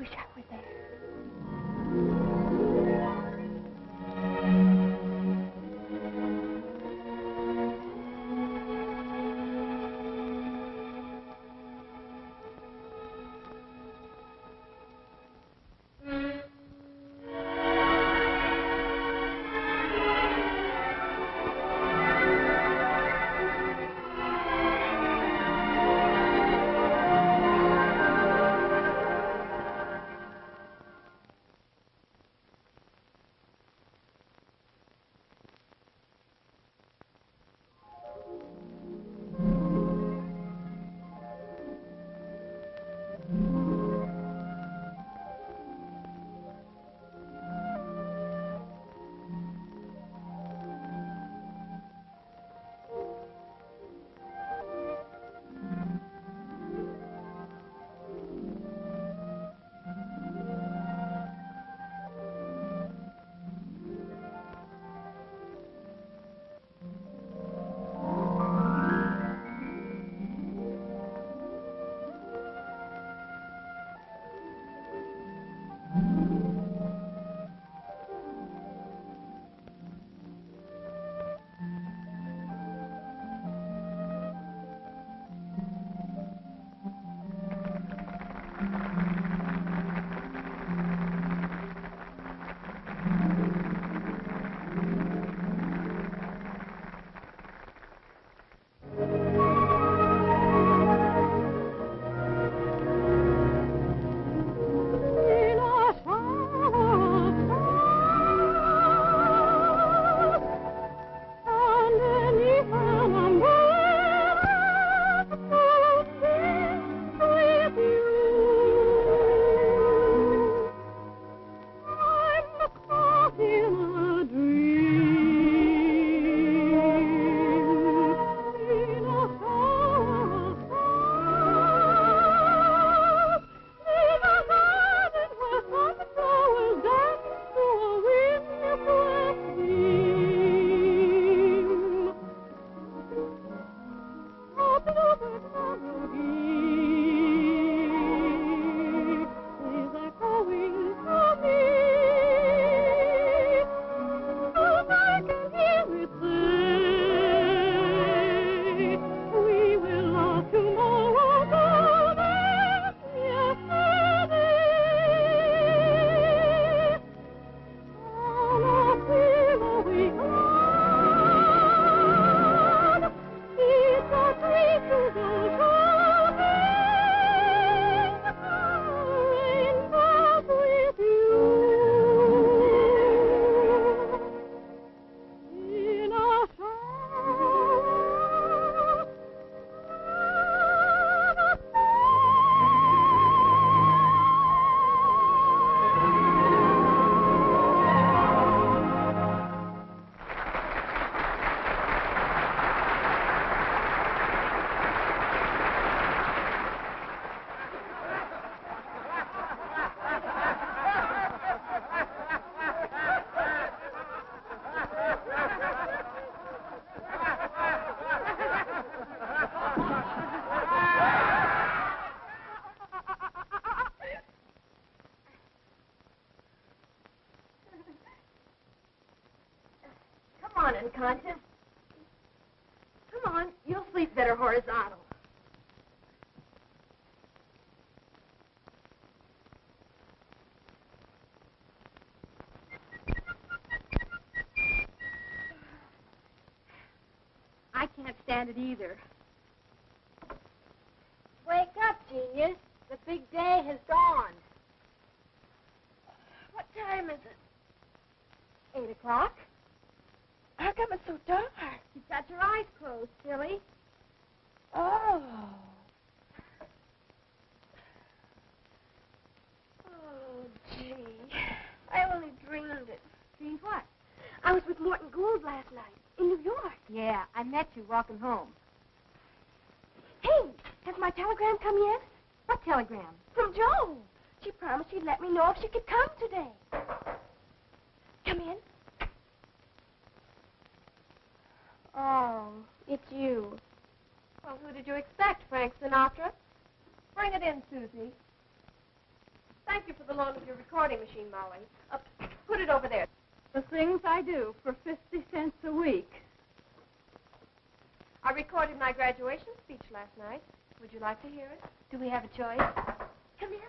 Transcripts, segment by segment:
wish I were there. Unconscious. Come on, you'll sleep better horizontal. I can't stand it either. Wake up, genius. The big day has dawned. What time is it? 8 o'clock. How come it's so dark? You've got your eyes closed, silly. Oh. Oh, gee. I only dreamed it. Dreamed what? I was with Morton Gould last night in New York. Yeah, I met you walking home. Hey, has my telegram come yet? What telegram? From Jo. She promised she'd let me know if she could come today. Come in. Oh, it's you. Well, who did you expect, Frank Sinatra? Bring it in, Susie. Thank you for the loan of your recording machine, Molly. Put it over there. The things I do for 50 cents a week. I recorded my graduation speech last night. Would you like to hear it? Do we have a choice? Come in.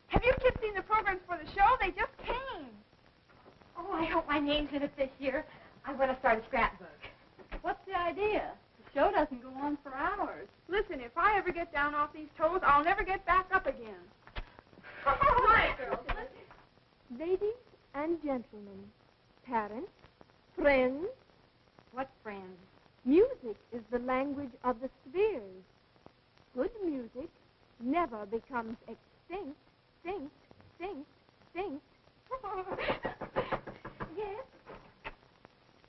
Have you kids seen the programs for the show? They just came. Oh, I hope my name's in it this year. I want to start a scrapbook. What's the idea? The show doesn't go on for hours. Listen, if I ever get down off these toes, I'll never get back up again. Quiet, girls. Ladies and gentlemen, parents, friends. What friends? Music is the language of the spheres. Good music never becomes extinct. Yes?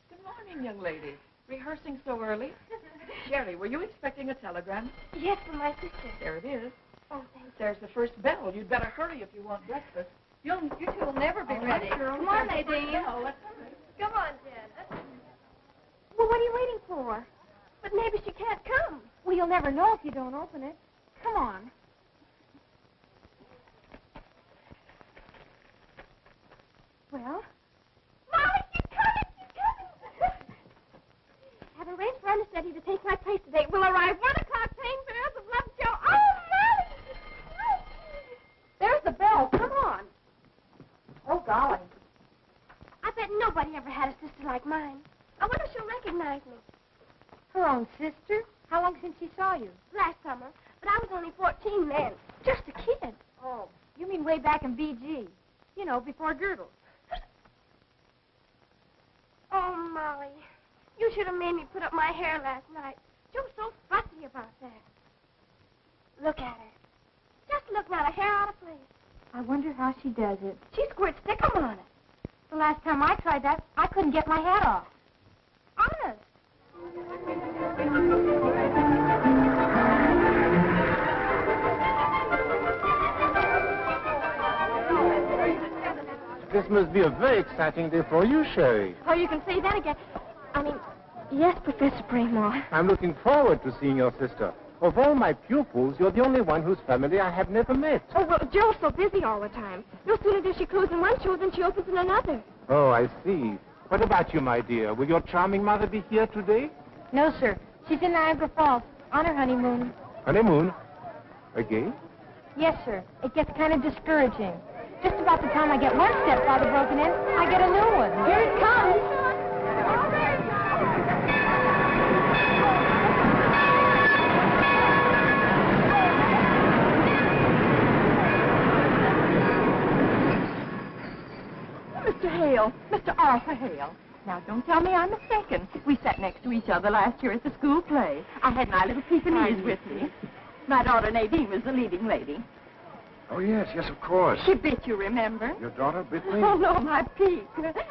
Good morning, young lady. Rehearsing so early? Sherry, were you expecting a telegram? Yes, from my sister. There it is. Oh, thanks. There's the first bell. You'd better hurry if you want breakfast. You two will never be ready. Come on, Nadine. Come on, Jen. Well, what are you waiting for? But maybe she can't come. Well, you'll never know if you don't open it. Come on. Well? Molly, she's coming! Have arranged for Understudy to take my place today. We'll arrive 1 o'clock paying fares of Love Show. Oh, Molly! There's the bell. Come on. Oh, golly. I bet nobody ever had a sister like mine. I wonder if she'll recognize me. Her own sister? How long since she saw you? Last summer, but I was only 14 then. Just a kid. Oh, you mean way back in BG. You know, before Girdles. Oh, Molly, you should have made me put up my hair last night. She was so fussy about that. Look at her. Just look, not a hair out of place. I wonder how she does it. She squirts stickum on it. The last time I tried that, I couldn't get my hat off. Honest. This must be a very exciting day for you, Sherry. Oh, you can say that again. I mean, yes, Professor Braymore. I'm looking forward to seeing your sister. Of all my pupils, you're the only one whose family I have never met. Oh, well, Jo's so busy all the time. No sooner does she close in one show than she opens in another. Oh, I see. What about you, my dear? Will your charming mother be here today? No, sir. She's in Niagara Falls on her honeymoon. Honeymoon? Again? Yes, sir. It gets kind of discouraging. Just about the time I get one stepfather broken in, I get a new one. Here it comes. Mr. Hale, Mr. Arthur Hale. Now, don't tell me I'm mistaken. We sat next to each other last year at the school play. I had my little Pekingese with me. My daughter Nadine was the leading lady. Oh, yes, of course. She bit you, remember? Your daughter bit me? Oh, no, my Peke.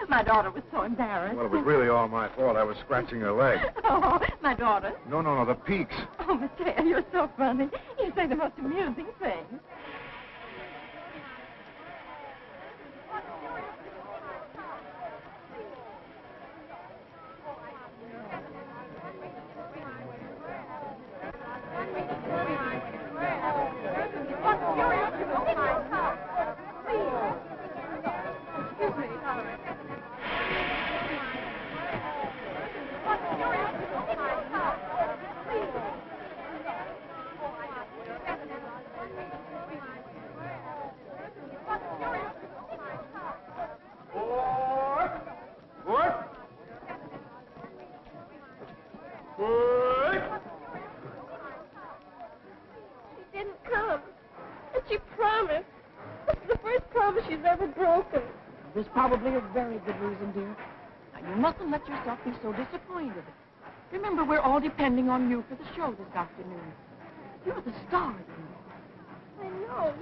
My daughter was so embarrassed. Well, it was really all my fault. I was scratching her leg. Oh, my daughter. No, the peaks. Oh, Mr. Hale, you're so funny. You say the most amusing things. She didn't come. And she promised. This is the first promise she's ever broken. There's probably a very good reason, dear. Now, you mustn't let yourself be so disappointed. Remember, we're all depending on you for the show this afternoon. You're the star, you know. I know.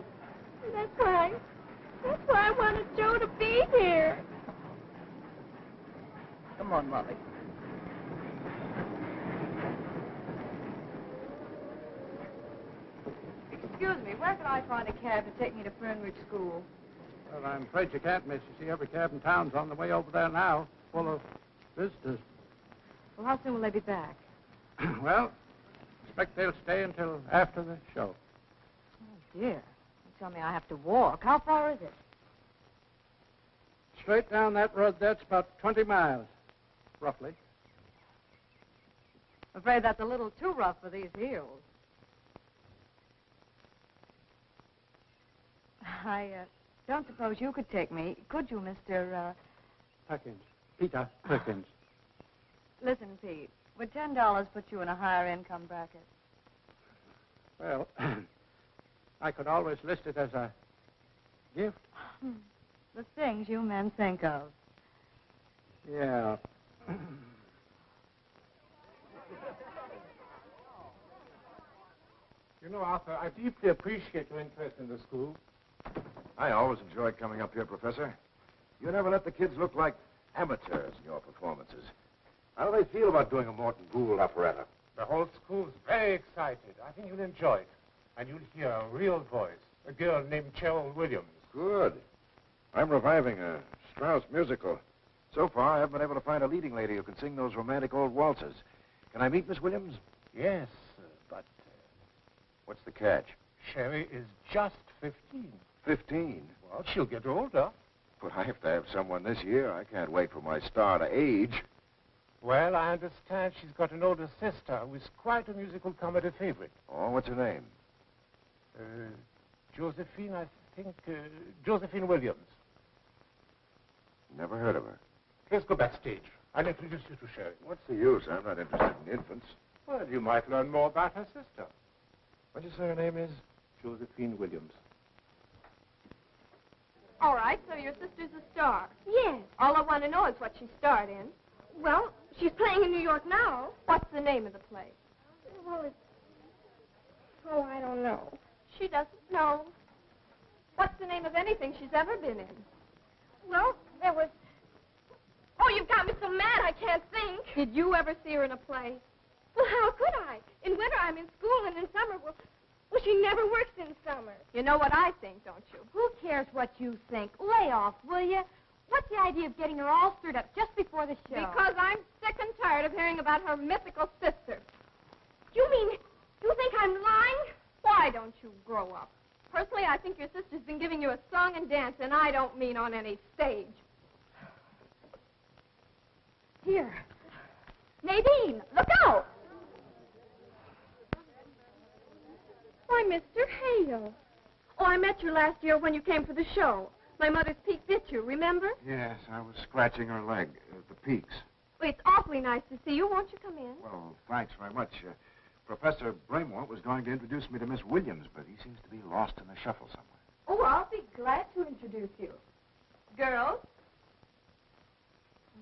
And that's why I wanted Joe to be here. Come on, Molly. Excuse me, where can I find a cab to take me to Fernridge School? Well, I'm afraid you can't, miss. You see, every cab in town's on the way over there now, full of visitors. Well, how soon will they be back? Well, expect they'll stay until after the show. Oh, dear. tell me I have to walk. How far is it? Straight down that road, that's about 20 miles, roughly. I'm afraid that's a little too rough for these heels. I don't suppose you could take me, could you, Mr. Perkins. Peter Perkins. Listen, Pete, would $10 put you in a higher income bracket? Well, I could always list it as a gift. The things you men think of. Yeah. You know, Arthur, I deeply appreciate your interest in the school. I always enjoyed coming up here, Professor. You never let the kids look like amateurs in your performances. How do they feel about doing a Morton Gould operetta? The whole school's very excited. I think you'll enjoy it. And you'll hear a real voice, a girl named Cheryl Williams. Good. I'm reviving a Strauss musical. So far, I haven't been able to find a leading lady who can sing those romantic old waltzes. Can I meet Miss Williams? Yes, but What's the catch? Sherry is just 15. 15. Well, she'll get older. But I have to have someone this year. I can't wait for my star to age. Well, I understand she's got an older sister who is quite a musical comedy favorite. Oh, what's her name? Josephine, I think, Josephine Williams. Never heard of her. Let's go backstage. I'll introduce you to Sherry. What's the use? I'm not interested in infants. Well, you might learn more about her sister. What'd you say her name is? Josephine Williams. All right, so your sister's a star. Yes. All I want to know is what she starred in. Well, she's playing in New York now. What's the name of the play? Well, it's... Oh, I don't know. She doesn't know. What's the name of anything she's ever been in? Well, there was... Oh, you've got me so mad I can't think. Did you ever see her in a play? Well, how could I? In winter, I'm in school, and in summer, well, she never works in summer. You know what I think, don't you? Who cares what you think? Lay off, will you? What's the idea of getting her all stirred up just before the show? Because I'm sick and tired of hearing about her mythical sister. You mean you think I'm lying? Why don't you grow up? Personally, I think your sister's been giving you a song and dance, and I don't mean on any stage. Here. Nadine, look out! Why, Mr. Hale. Oh, I met you last year when you came for the show. My mother's peak bit you, remember? Yes, I was scratching her leg, the peaks. Well, it's awfully nice to see you. Won't you come in? Well, thanks very much. Professor Bramwell was going to introduce me to Miss Williams, but he seems to be lost in the shuffle somewhere. Oh, I'll be glad to introduce you. Girls,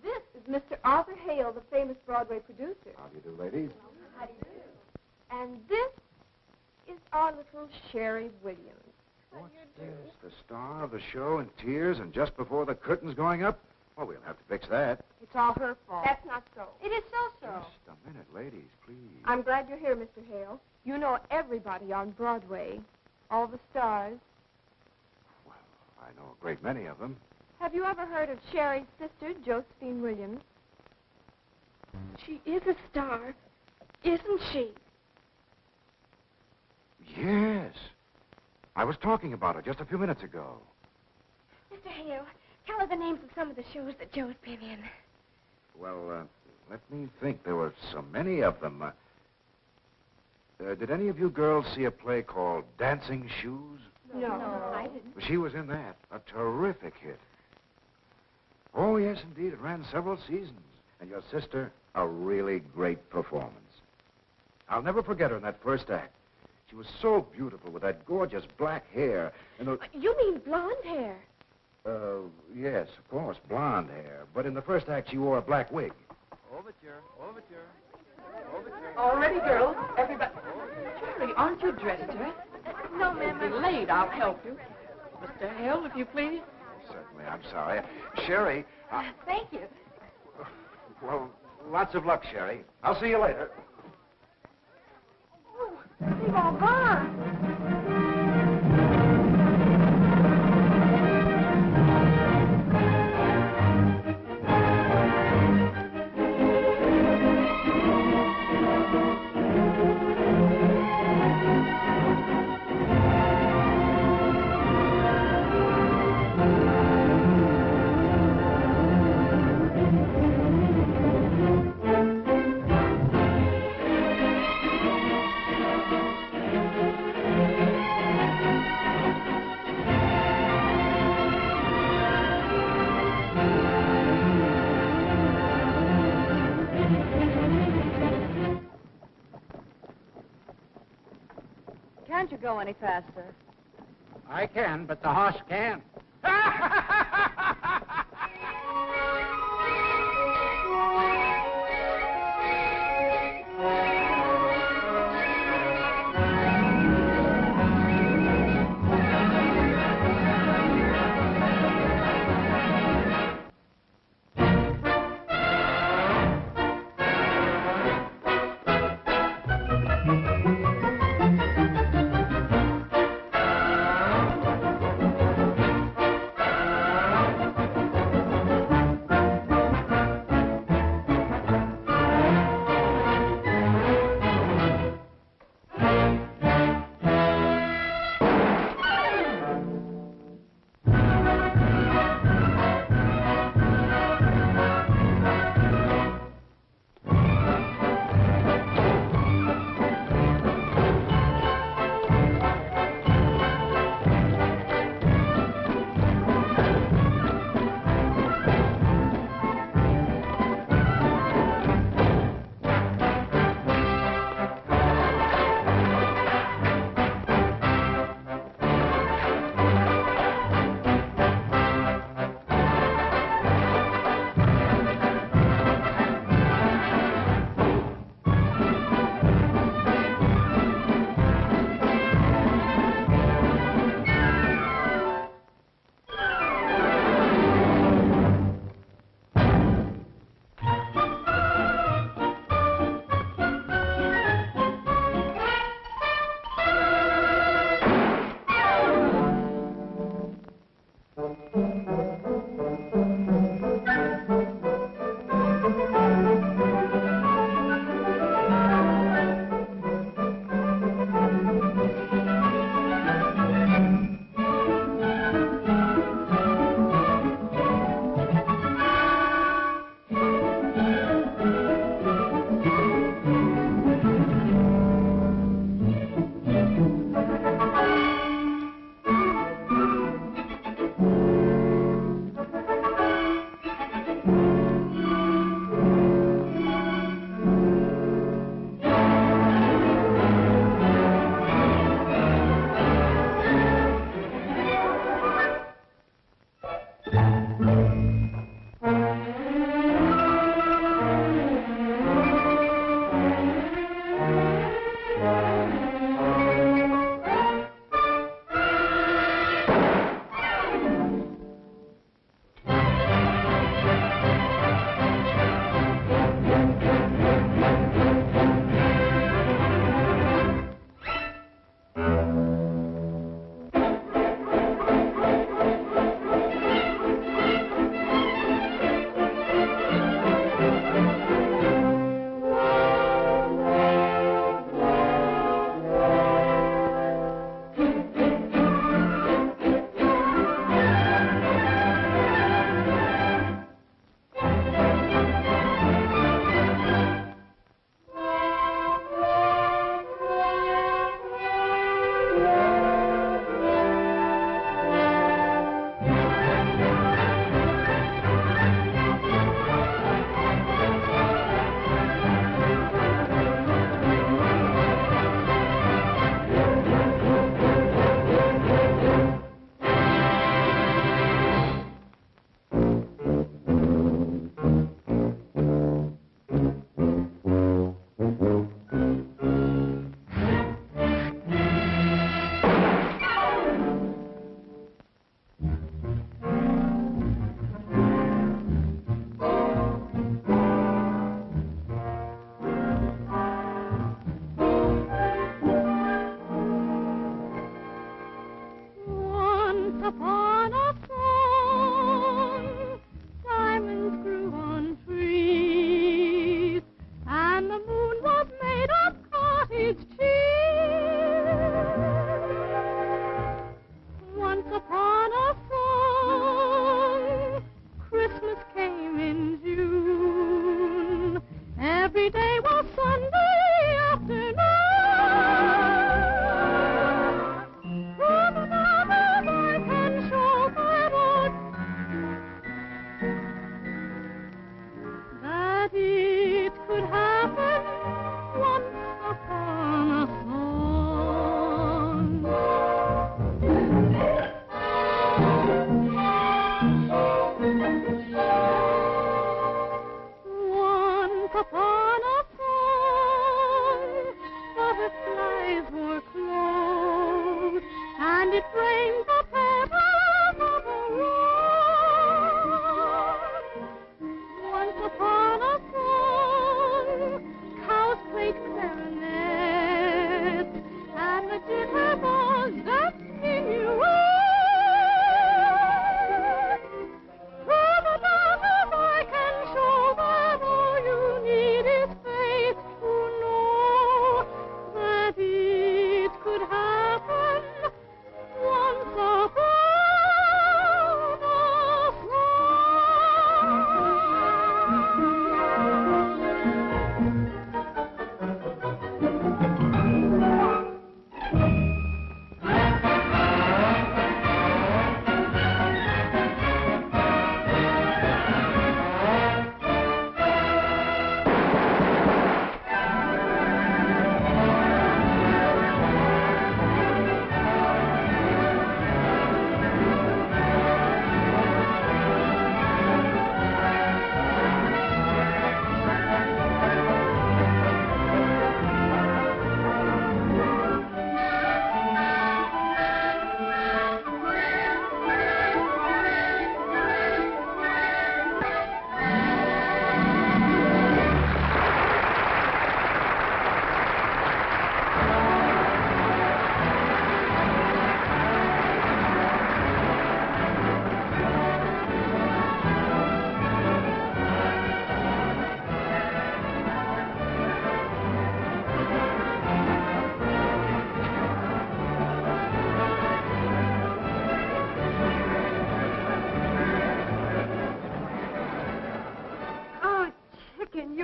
this is Mr. Arthur Hale, the famous Broadway producer. How do you do, ladies? How do you do? And this is our little Sherry Williams. What's this? The star of the show in tears and just before the curtain's going up? Well, we'll have to fix that. It's all her fault. That's not so. It is so. Just a minute, ladies, please. I'm glad you're here, Mr. Hale. You know everybody on Broadway, all the stars. Well, I know a great many of them. Have you ever heard of Sherry's sister, Josephine Williams? She is a star, isn't she? Yes. I was talking about her just a few minutes ago. Mr. Hale, tell her the names of some of the shows that Joe's been in. Well, let me think. There were so many of them. Did any of you girls see a play called Dancing Shoes? No, I didn't. She was in that. A terrific hit. Oh, yes, indeed. It ran several seasons. And your sister, a really great performance. I'll never forget her in that first act. She was so beautiful with that gorgeous black hair and those... You mean blonde hair? Yes, of course, blonde hair. But in the first act, she wore a black wig. Overture. All ready, girls. Everybody. Cherry, aren't you dressed yet? No, ma'am. You're late. I'll help you. Mr. Hale, if you please. Certainly, I'm sorry. Sherry, Thank you. well, lots of luck, Sherry. I'll see you later. Oh, they've all gone. Can't you go any faster? I can, but the horse can't.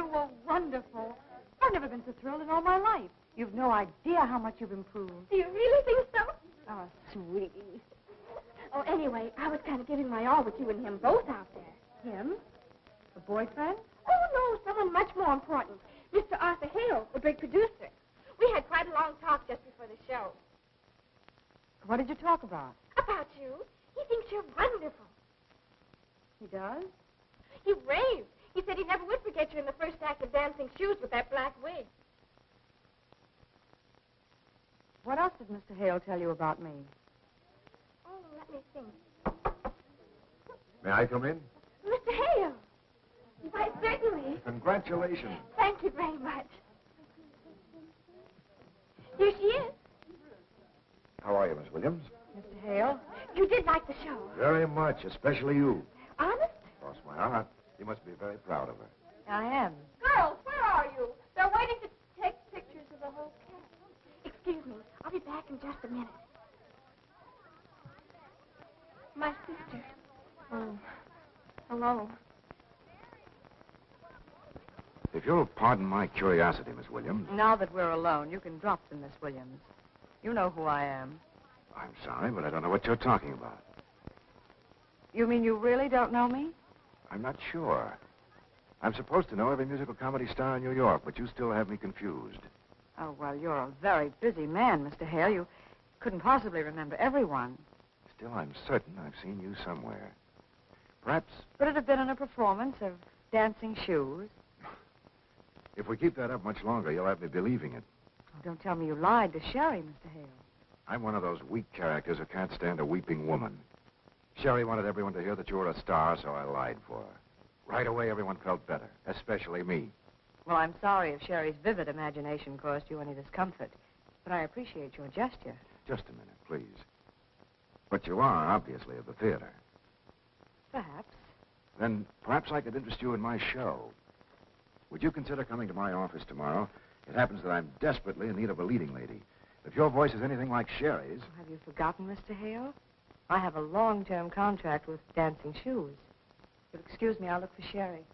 You were wonderful. I've never been so thrilled in all my life. You've no idea how much you've improved. Do you really think so? Oh, sweetie. Oh, anyway, I was kind of giving my all with you and him both out there. Him? A boyfriend? Oh, no, someone much more important. Mr. Arthur Hale, the big producer. We had quite a long talk just before the show. What did you talk about? About you. He thinks you're wonderful. He does? He raved. He said he never would forget you in the first act of Dancing Shoes with that black wig. What else did Mr. Hale tell you about me? Oh, let me think. May I come in? Mr. Hale. Why, certainly. Congratulations. Thank you very much. Here she is. How are you, Miss Williams? Mr. Hale? You did like the show. Very much, especially you. Honest? Cross my heart. You must be very proud of her. I am. Girls, where are you? They're waiting to take pictures of the whole cast. Excuse me. I'll be back in just a minute. My sister. Oh, hello. If you'll pardon my curiosity, Miss Williams. Now that we're alone, you can drop them, Miss Williams. You know who I am. I'm sorry, but I don't know what you're talking about. You mean you really don't know me? I'm not sure. I'm supposed to know every musical comedy star in New York, but you still have me confused. Oh, well, you're a very busy man, Mr. Hale. You couldn't possibly remember everyone. Still, I'm certain I've seen you somewhere. Perhaps, Would it have been in a performance of Dancing Shoes? if we keep that up much longer, you'll have me believing it. Oh, don't tell me you lied to Sherry, Mr. Hale. I'm one of those weak characters who can't stand a weeping woman. Sherry wanted everyone to hear that you were a star, so I lied for her. Right away, everyone felt better, especially me. Well, I'm sorry if Sherry's vivid imagination caused you any discomfort, but I appreciate your gesture. Just a minute, please. But you are, obviously, of the theater. Perhaps. Then perhaps I could interest you in my show. Would you consider coming to my office tomorrow? It happens that I'm desperately in need of a leading lady. If your voice is anything like Sherry's... Have you forgotten, Mr. Hale? I have a long-term contract with Dancing Shoes. If you'll excuse me, I'll look for Sherry.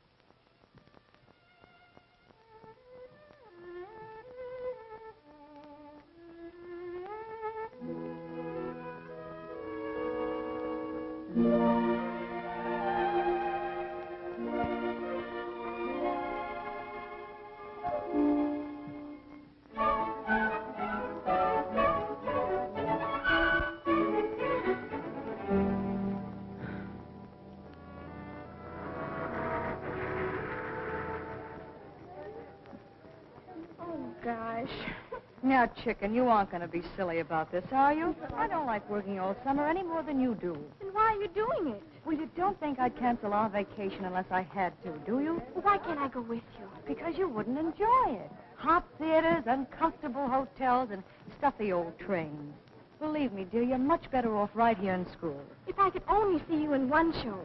Now, chicken, you aren't going to be silly about this, are you? I don't like working all summer any more than you do. Then why are you doing it? Well, you don't think I'd cancel our vacation unless I had to, do you? Well, why can't I go with you? Because you wouldn't enjoy it. Hot theaters, uncomfortable hotels, and stuffy old trains. Believe me, dear, you're much better off right here in school. If I could only see you in one show.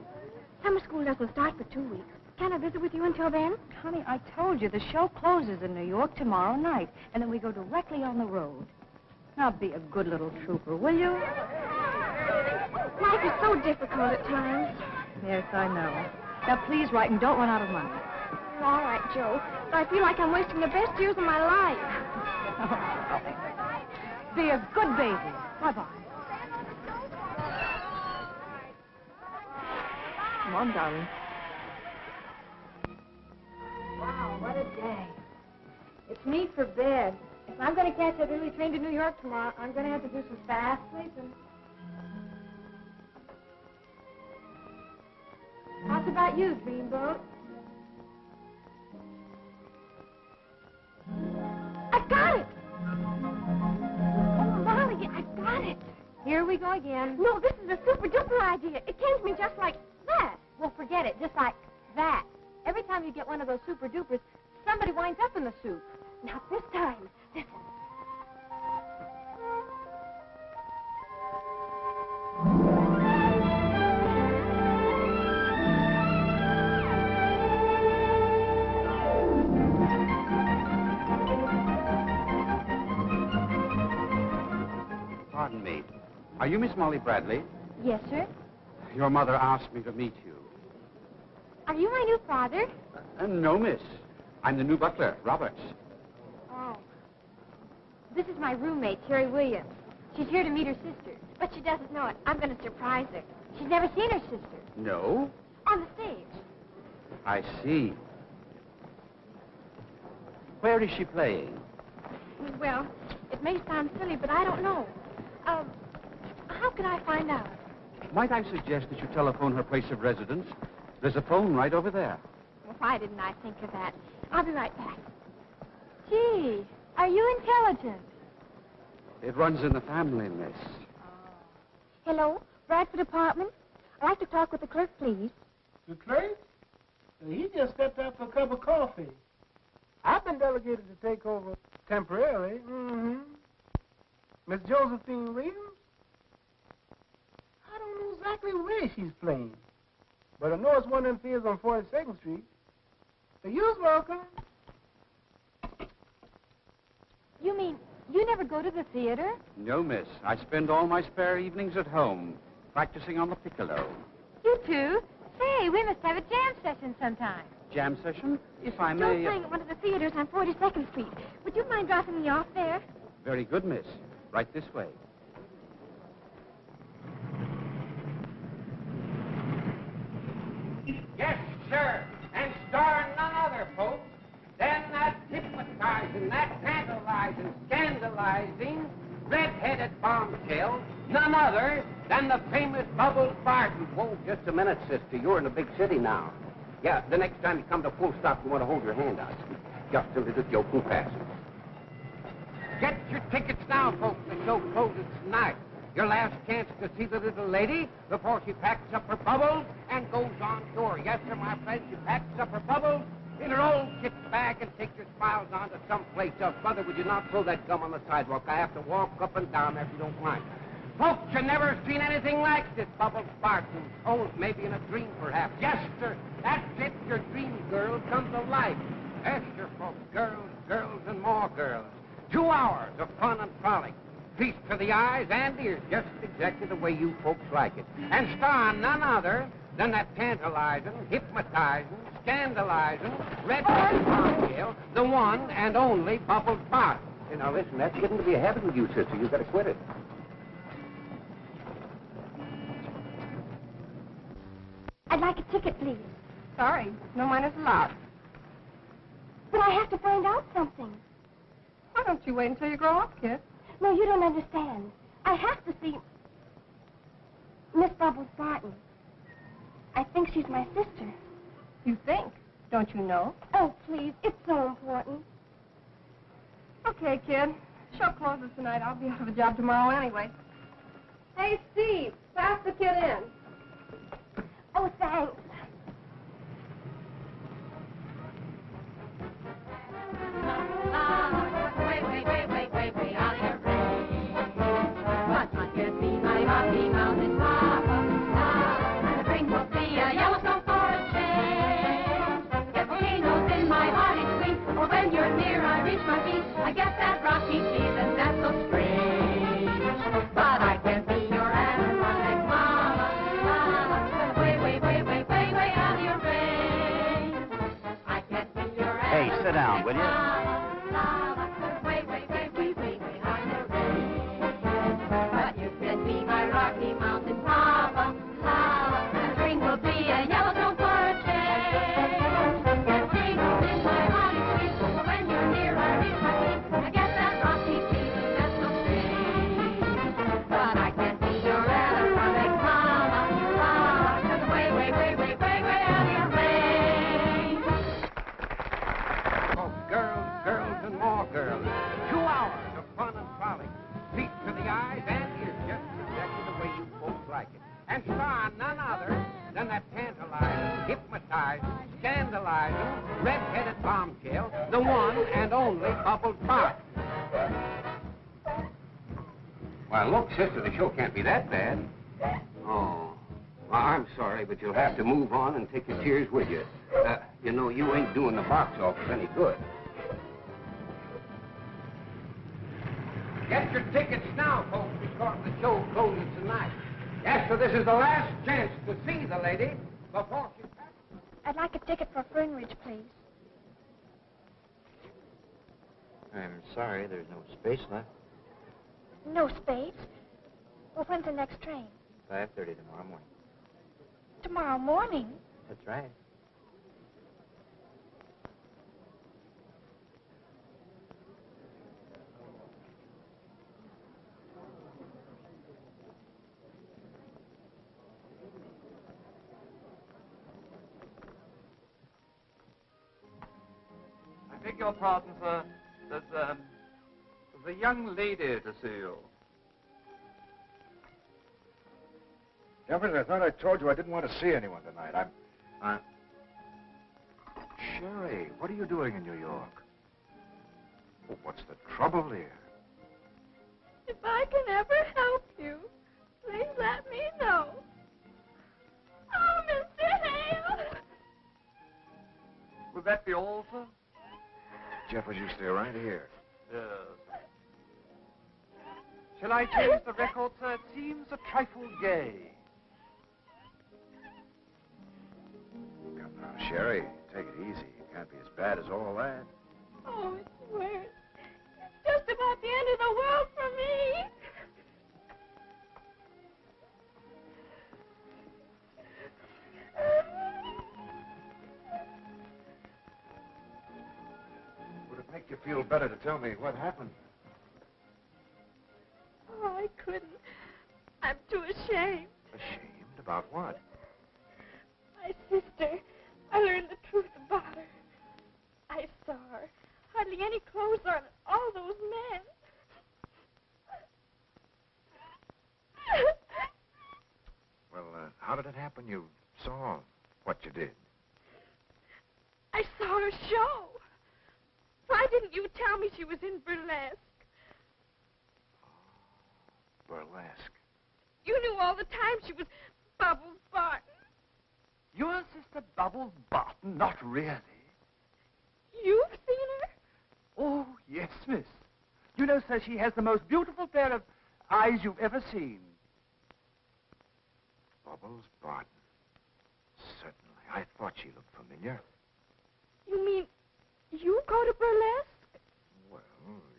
Summer school doesn't start for 2 weeks. Can I visit with you until then? Honey, I told you the show closes in New York tomorrow night, and then we go directly on the road. Now, be a good little trooper, will you? Life is so difficult at times. Yes, I know. Now, please write and don't run out of money. All right, Joe. But I feel like I'm wasting the best years of my life. Be a good baby. Bye-bye. Come on, darling. Wow, what a day. It's me for bed. If I'm going to catch that early train to New York tomorrow, I'm going to have to do some fast sleeping. How's about you, Dreamboat? I got it! Oh, Molly, I got it. Here we go again. No, this is a super-duper idea. It came to me just like that. Well, forget it. Just like that. Every time you get one of those super-dupers, somebody winds up in the soup. Not this time. Listen. Pardon me. Are you Miss Molly Bradley? Yes, sir. Your mother asked me to meet you. Are you my new father? No, miss. I'm the new butler, Roberts. Oh. This is my roommate, Cherry Williams. She's here to meet her sister. But she doesn't know it. I'm going to surprise her. She's never seen her sister. No? On the stage. I see. Where is she playing? Well, it may sound silly, but I don't know. How can I find out? Might I suggest that you telephone her place of residence? There's a phone right over there. Well, why didn't I think of that? I'll be right back. Gee, are you intelligent? It runs in the family, miss. Hello, Bradford Apartment. I'd like to talk with the clerk, please. The clerk? He just stepped out for a cup of coffee. I've been delegated to take over temporarily. Mm-hmm. Miss Josephine Williams? I don't know exactly where she's playing, but I know it's one of them theaters on 42nd Street. So you're welcome. You mean you never go to the theater? No, miss. I spend all my spare evenings at home, practicing on the piccolo. You too? Say, we must have a jam session sometime. Jam session? If I Joe's may... playing at one of the theaters on 42nd Street. Would you mind dropping me off there? Very good, miss. Right this way. Yes, sir. And star none other, folks, than that hypnotizing, that tantalizing, scandalizing, red-headed bombshell, none other than the famous Bubbles Barton. Whoa, just a minute, sister. You're in a big city now. Yeah, the next time you come to full stop, you want to hold your hand out. Just a little joke and pass it. Get your tickets now, folks. The show closes tonight. Your last chance to see the little lady before she packs up her bubbles and goes on tour. Yes, sir, my friend, she packs up her bubbles in her old kit bag and takes her smiles on to someplace else. Brother, would you not throw that gum on the sidewalk? I have to walk up and down there if you don't mind. Folks, you never seen anything like this, Bubbles Barton. Oh, maybe in a dream, perhaps. Yes, sir, that's it. Your dream girl comes to life. Yes, sir, folks. Girls, girls, and more girls. 2 hours of fun and frolic. Feast for the eyes and ears, just exactly the way you folks like it. And star none other than that tantalizing, hypnotizing, scandalizing, red-headed bombshell, the one and only Bubbles Barton. Hey, now listen, that's getting to be a habit with you, sister. You've got to quit it. I'd like a ticket, please. Sorry, no minors allowed. But I have to find out something. Why don't you wait until you grow up, kid? No, you don't understand. I have to see Miss Bubbles Barton. I think she's my sister. You think? Don't you know? Oh, please, it's so important. Okay, kid. Show closes tonight. I'll be out of a job tomorrow anyway. Hey, Steve, pass the kid in. Oh, thanks. I get that rocky feeling that's so strange, but I can't be your animatronic mama, mama, way, way, way, way, way, way out of your range. I can't be your Hey, sit down, will you? mama, way, way, way, way, way, way out of your range. But you can be my Rocky Mountain mama, mama, and the ring will be a yellowstone for a change. Get tingles in my body, sweet, but when you're near, I reach my feet. I get that rocky feeling that's so strange. But I can't be your animatronic mama, mama, 'cause I'm way, way, way, way, way, way out of your range. Oh, girls, girls, and more girls. 2 hours of fun and frolic. Feast for the eyes and ears, just exactly the way you folks like it. And star none other than that tantalizing, hypnotizing, scandalizing, red-headed bombshell, the one and only Bubbles Barton. Well, look, sister, the show can't be that bad. Oh. Well, I'm sorry, but you'll have to move on and take your tears with you. You know, you ain't doing the box office any good. Get your tickets now, folks, because the show closes tonight. Yes, so this is the last chance to see the lady before she passes. I'd like a ticket for Fernridge, please. I'm sorry, there's no space left. No space? Well, when's the next train? 5:30 tomorrow morning. Tomorrow morning? That's right. I beg your pardon, sir. There's a young lady to see you. Jeffers, I thought I told you I didn't want to see anyone tonight. Sherry, what are you doing in New York? Oh, what's the trouble here? If I can ever help you, please let me know. Oh, Mr. Hale! Would that be all, sir? Jeffers, you stay right here. Yes. Shall I change the record, sir? It seems a trifle gay. Come now, Sherry, take it easy. It can't be as bad as all that. Oh, it's worse. It's just about the end of the world for me. Would it make you feel better to tell me what happened? Oh, I couldn't. I'm too ashamed. Ashamed? About what? My sister. I learned the truth about her. I saw her. Hardly any clothes on, and all those men. Well, how did it happen? You saw what you did. I saw her show. Why didn't you tell me she was in burlesque? Burlesque. You knew all the time she was Bubbles Barton. Your sister Bubbles Barton? Not really. You've seen her? Oh, yes, miss. You know, sir, she has the most beautiful pair of eyes you've ever seen. Bubbles Barton. Certainly. I thought she looked familiar. You mean you go to burlesque? Well,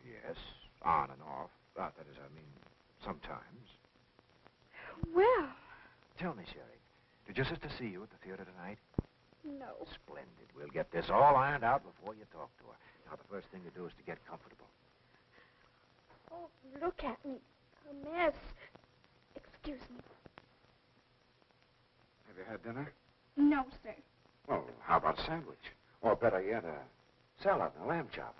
yes. On and off. That is, I mean, sometimes. Well. Tell me, Sherry, did your sister see you at the theater tonight? No. Splendid. We'll get this all ironed out before you talk to her. Now, the first thing to do is to get comfortable. Oh, look at me. A mess. Excuse me. Have you had dinner? No, sir. Well, how about a sandwich? Or better yet, a salad and a lamb chop.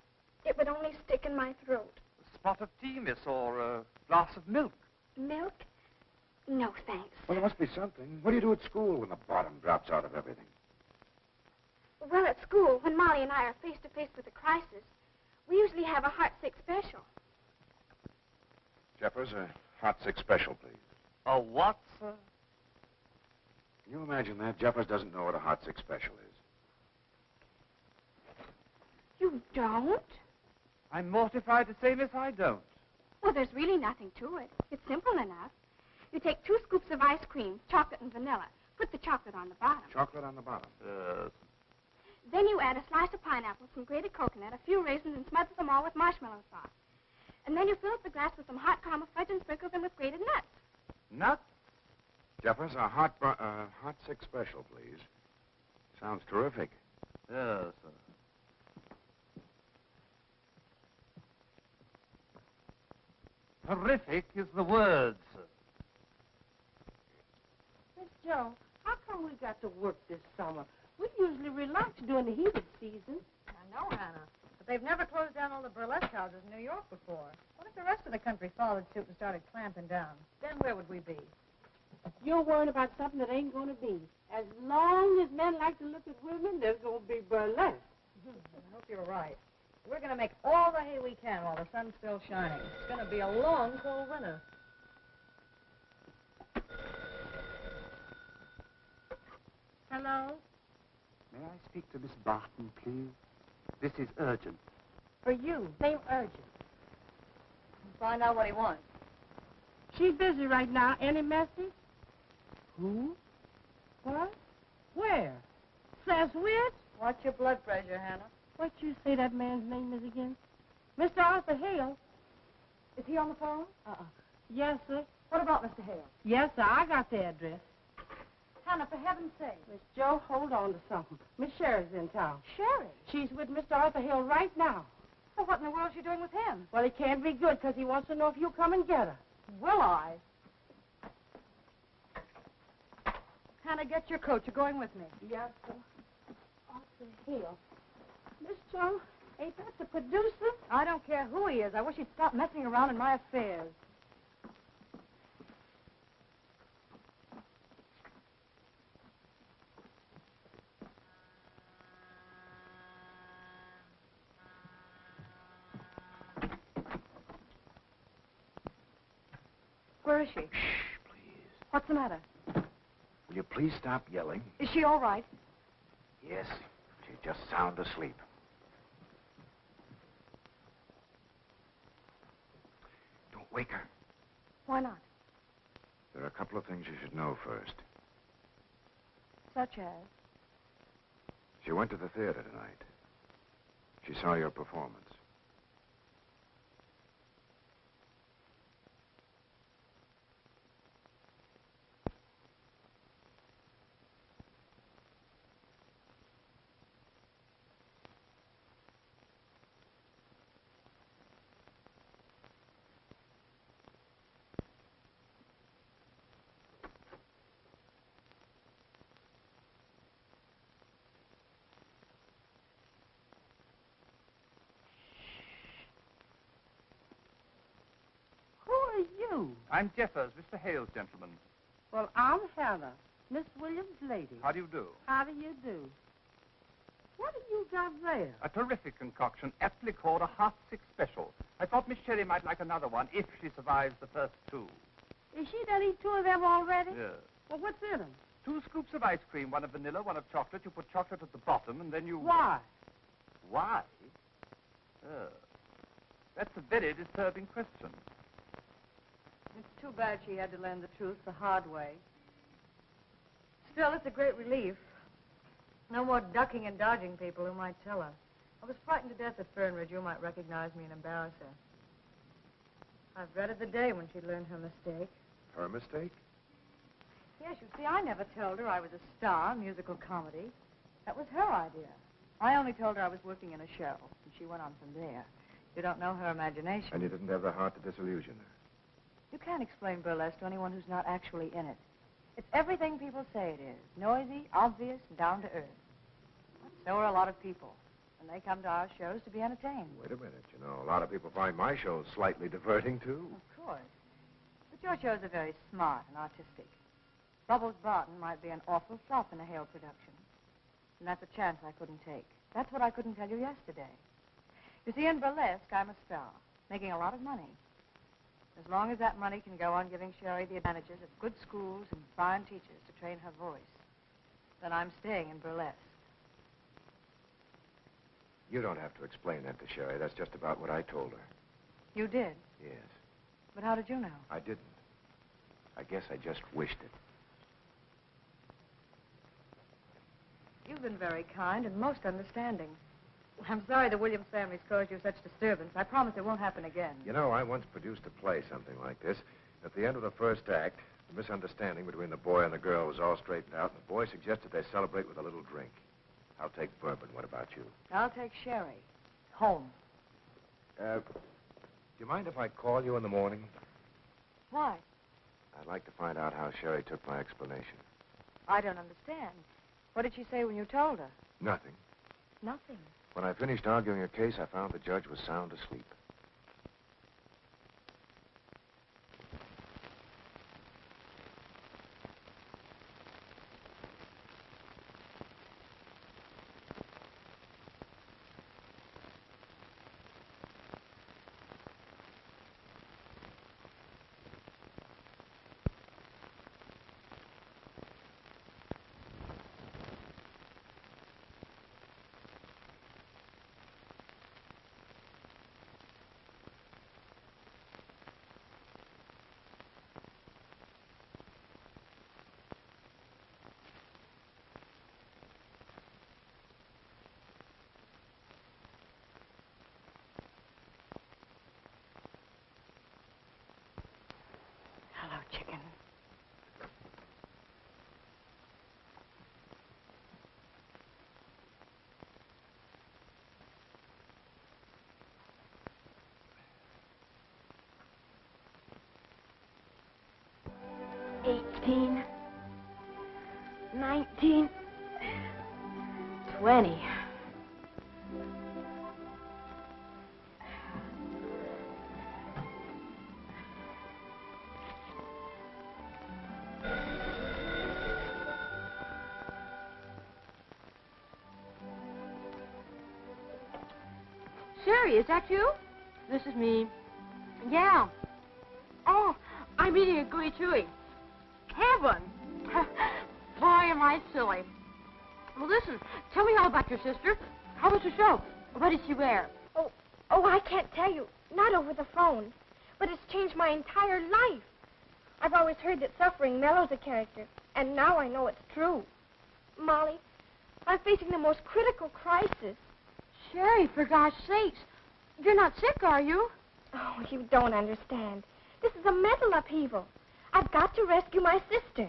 It would only stick in my throat. A spot of tea, miss, or a glass of milk. Milk? No, thanks. Well, there must be something. What do you do at school when the bottom drops out of everything? Well, at school, when Molly and I are face to face with a crisis, we usually have a heartsick special. Jeffers, a hot six special, please. A what, sir? Can you imagine that? Jeffers doesn't know what a hot six special is. You don't? I'm mortified to say, miss, I don't. Well, there's really nothing to it. It's simple enough. You take 2 scoops of ice cream, chocolate and vanilla. Put the chocolate on the bottom. Chocolate on the bottom. Then you add a slice of pineapple, some grated coconut, a few raisins, and smother them all with marshmallow sauce. And then you fill up the glass with some hot caramel fudge and sprinkle them with grated nuts. Nuts? Jeffers, a hot six special, please. Sounds terrific. Yes, sir. Terrific is the word, sir. Miss Joe, how come we got to work this summer? We usually relax during the heated season. I know, Hannah. But they've never closed down all the burlesque houses in New York before. What if the rest of the country followed suit and started clamping down? Then where would we be? You're worrying about something that ain't going to be. As long as men like to look at women, there's going to be burlesque. I hope you're right. We're going to make all the hay we can while the sun's still shining. It's going to be a long, cold winter. Hello? May I speak to Miss Barton, please? This is urgent. For you. Name urgent. Find out what he wants. She's busy right now. Any message? Who? What? Where? Says which? Watch your blood pressure, Hannah. What you say that man's name is again? Mr. Arthur Hale. Is he on the phone? Yes, sir. What about Mr. Hale? Yes, sir. I got the address. Hannah, for heaven's sake. Miss Joe, hold on to something. Miss Sherry's in town. Sherry? She's with Mr. Arthur Hill right now. Well, what in the world is she doing with him? Well, it can't be good because he wants to know if you'll come and get her. Will I? Hannah, get your coat. You're going with me. Yes, sir. Arthur Hill. Miss Joe, ain't that the producer? I don't care who he is. I wish he'd stop messing around in my affairs. Where is she? Shh, please. What's the matter? Will you please stop yelling? Is she all right? Yes, she's just sound asleep. Don't wake her. Why not? There are a couple of things you should know first. Such as? She went to the theater tonight. She saw your performance. I'm Jeffers, Mr. Hale's gentleman. Well, I'm Hannah, Miss Williams' lady. How do you do? How do you do? What have you got there? A terrific concoction, aptly called a half-sick special. I thought Miss Sherry might like another one if she survives the first two. Is she done eat 2 of them already? Yes. Well, what's in them? 2 scoops of ice cream, one of vanilla, one of chocolate. You put chocolate at the bottom, and then you... Why? Why? That's a very disturbing question. It's too bad she had to learn the truth the hard way. Still, it's a great relief. No more ducking and dodging people who might tell her. I was frightened to death that Fernridge, you might recognize me and embarrass her. I've dreaded the day when she learned her mistake. Her mistake? Yes, you see, I never told her I was a star, musical comedy. That was her idea. I only told her I was working in a show, and she went on from there. You don't know her imagination. And you didn't have the heart to disillusion her. You can't explain burlesque to anyone who's not actually in it. It's everything people say it is. Noisy, obvious, and down to earth. But so are a lot of people. And they come to our shows to be entertained. Wait a minute. You know, a lot of people find my shows slightly diverting, too. Of course. But your shows are very smart and artistic. Bubbles Barton might be an awful flop in a Hale production. And that's a chance I couldn't take. That's what I couldn't tell you yesterday. You see, in burlesque, I'm a star, making a lot of money. As long as that money can go on giving Sherry the advantages of good schools and fine teachers to train her voice, then I'm staying in burlesque. You don't have to explain that to Sherry. That's just about what I told her. You did? Yes. But how did you know? I didn't. I guess I just wished it. You've been very kind and most understanding. I'm sorry the Williams family's caused you such disturbance. I promise it won't happen again. You know, I once produced a play, something like this. At the end of the first act, the misunderstanding between the boy and the girl was all straightened out, and the boy suggested they celebrate with a little drink. I'll take bourbon. What about you? I'll take Sherry. Home. Do you mind if I call you in the morning? Why? I'd like to find out how Sherry took my explanation. I don't understand. What did she say when you told her? Nothing. Nothing. When I finished arguing her case, I found the judge was sound asleep. 18, 19, 20. Sherry, is that you? This is me. Yeah. Oh, I'm eating a gooey chewy. Heaven! Boy, am I silly. Well, listen, tell me all about your sister. How was the show? What did she wear? Oh, I can't tell you. Not over the phone. But it's changed my entire life. I've always heard that suffering mellows a character, and now I know it's true. Molly, I'm facing the most critical crisis. Sherry, for gosh sakes. You're not sick, are you? Oh, you don't understand. This is a mental upheaval. I've got to rescue my sister.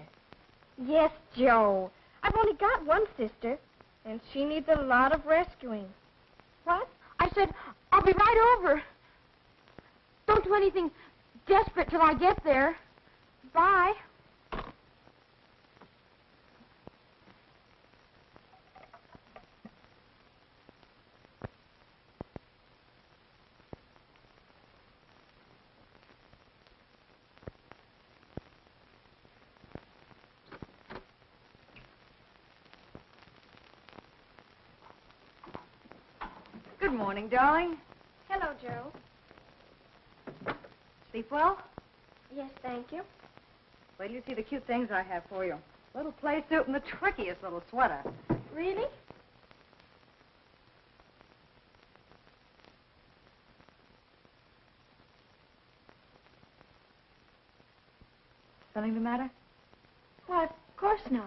Yes, Joe. I've only got one sister, and she needs a lot of rescuing. What? I said, I'll be right over. Don't do anything desperate till I get there. Bye. Good morning, darling. Hello, Joe. Sleep well? Yes, thank you. Wait till you see the cute things I have for you. Little play suit and the trickiest little sweater. Really? Something the matter? Why, of course not.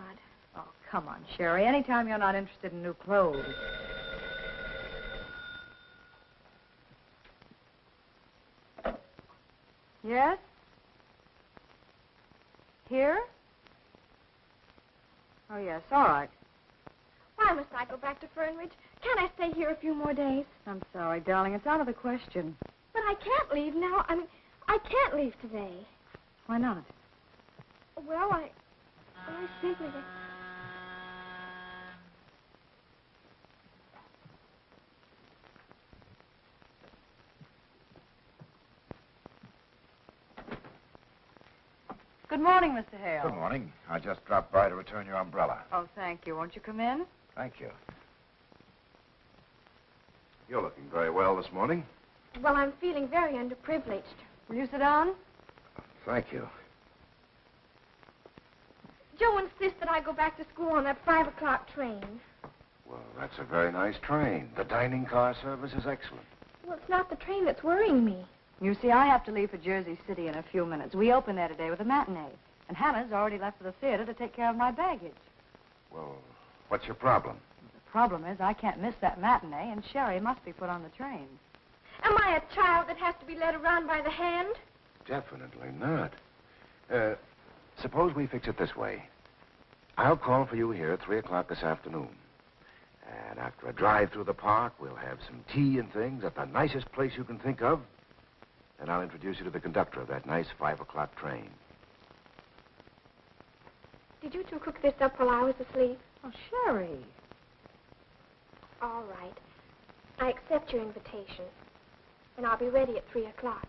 Oh, come on, Sherry. Anytime you're not interested in new clothes. Yes? Here? Oh, yes, all right. Why must I go back to Fernridge? Can't I stay here a few more days? I'm sorry, darling. It's out of the question. But I can't leave now. I can't leave today. Why not? Well, I simply... Good morning, Mr. Hale. Good morning. I just dropped by to return your umbrella. Oh, thank you. Won't you come in? Thank you. You're looking very well this morning. Well, I'm feeling very underprivileged. Will you sit down? Thank you. Joe insists that I go back to school on that 5 o'clock train. Well, that's a very nice train. The dining car service is excellent. Well, it's not the train that's worrying me. You see, I have to leave for Jersey City in a few minutes. We open there today with a matinee. And Hannah's already left for the theater to take care of my baggage. Well, what's your problem? The problem is I can't miss that matinee, and Sherry must be put on the train. Am I a child that has to be led around by the hand? Definitely not. Suppose we fix it this way. I'll call for you here at 3 o'clock this afternoon. And after a drive through the park, we'll have some tea and things at the nicest place you can think of. And I'll introduce you to the conductor of that nice 5 o'clock train. Did you two cook this up while I was asleep? Oh, Sherry. All right. I accept your invitation. And I'll be ready at 3 o'clock.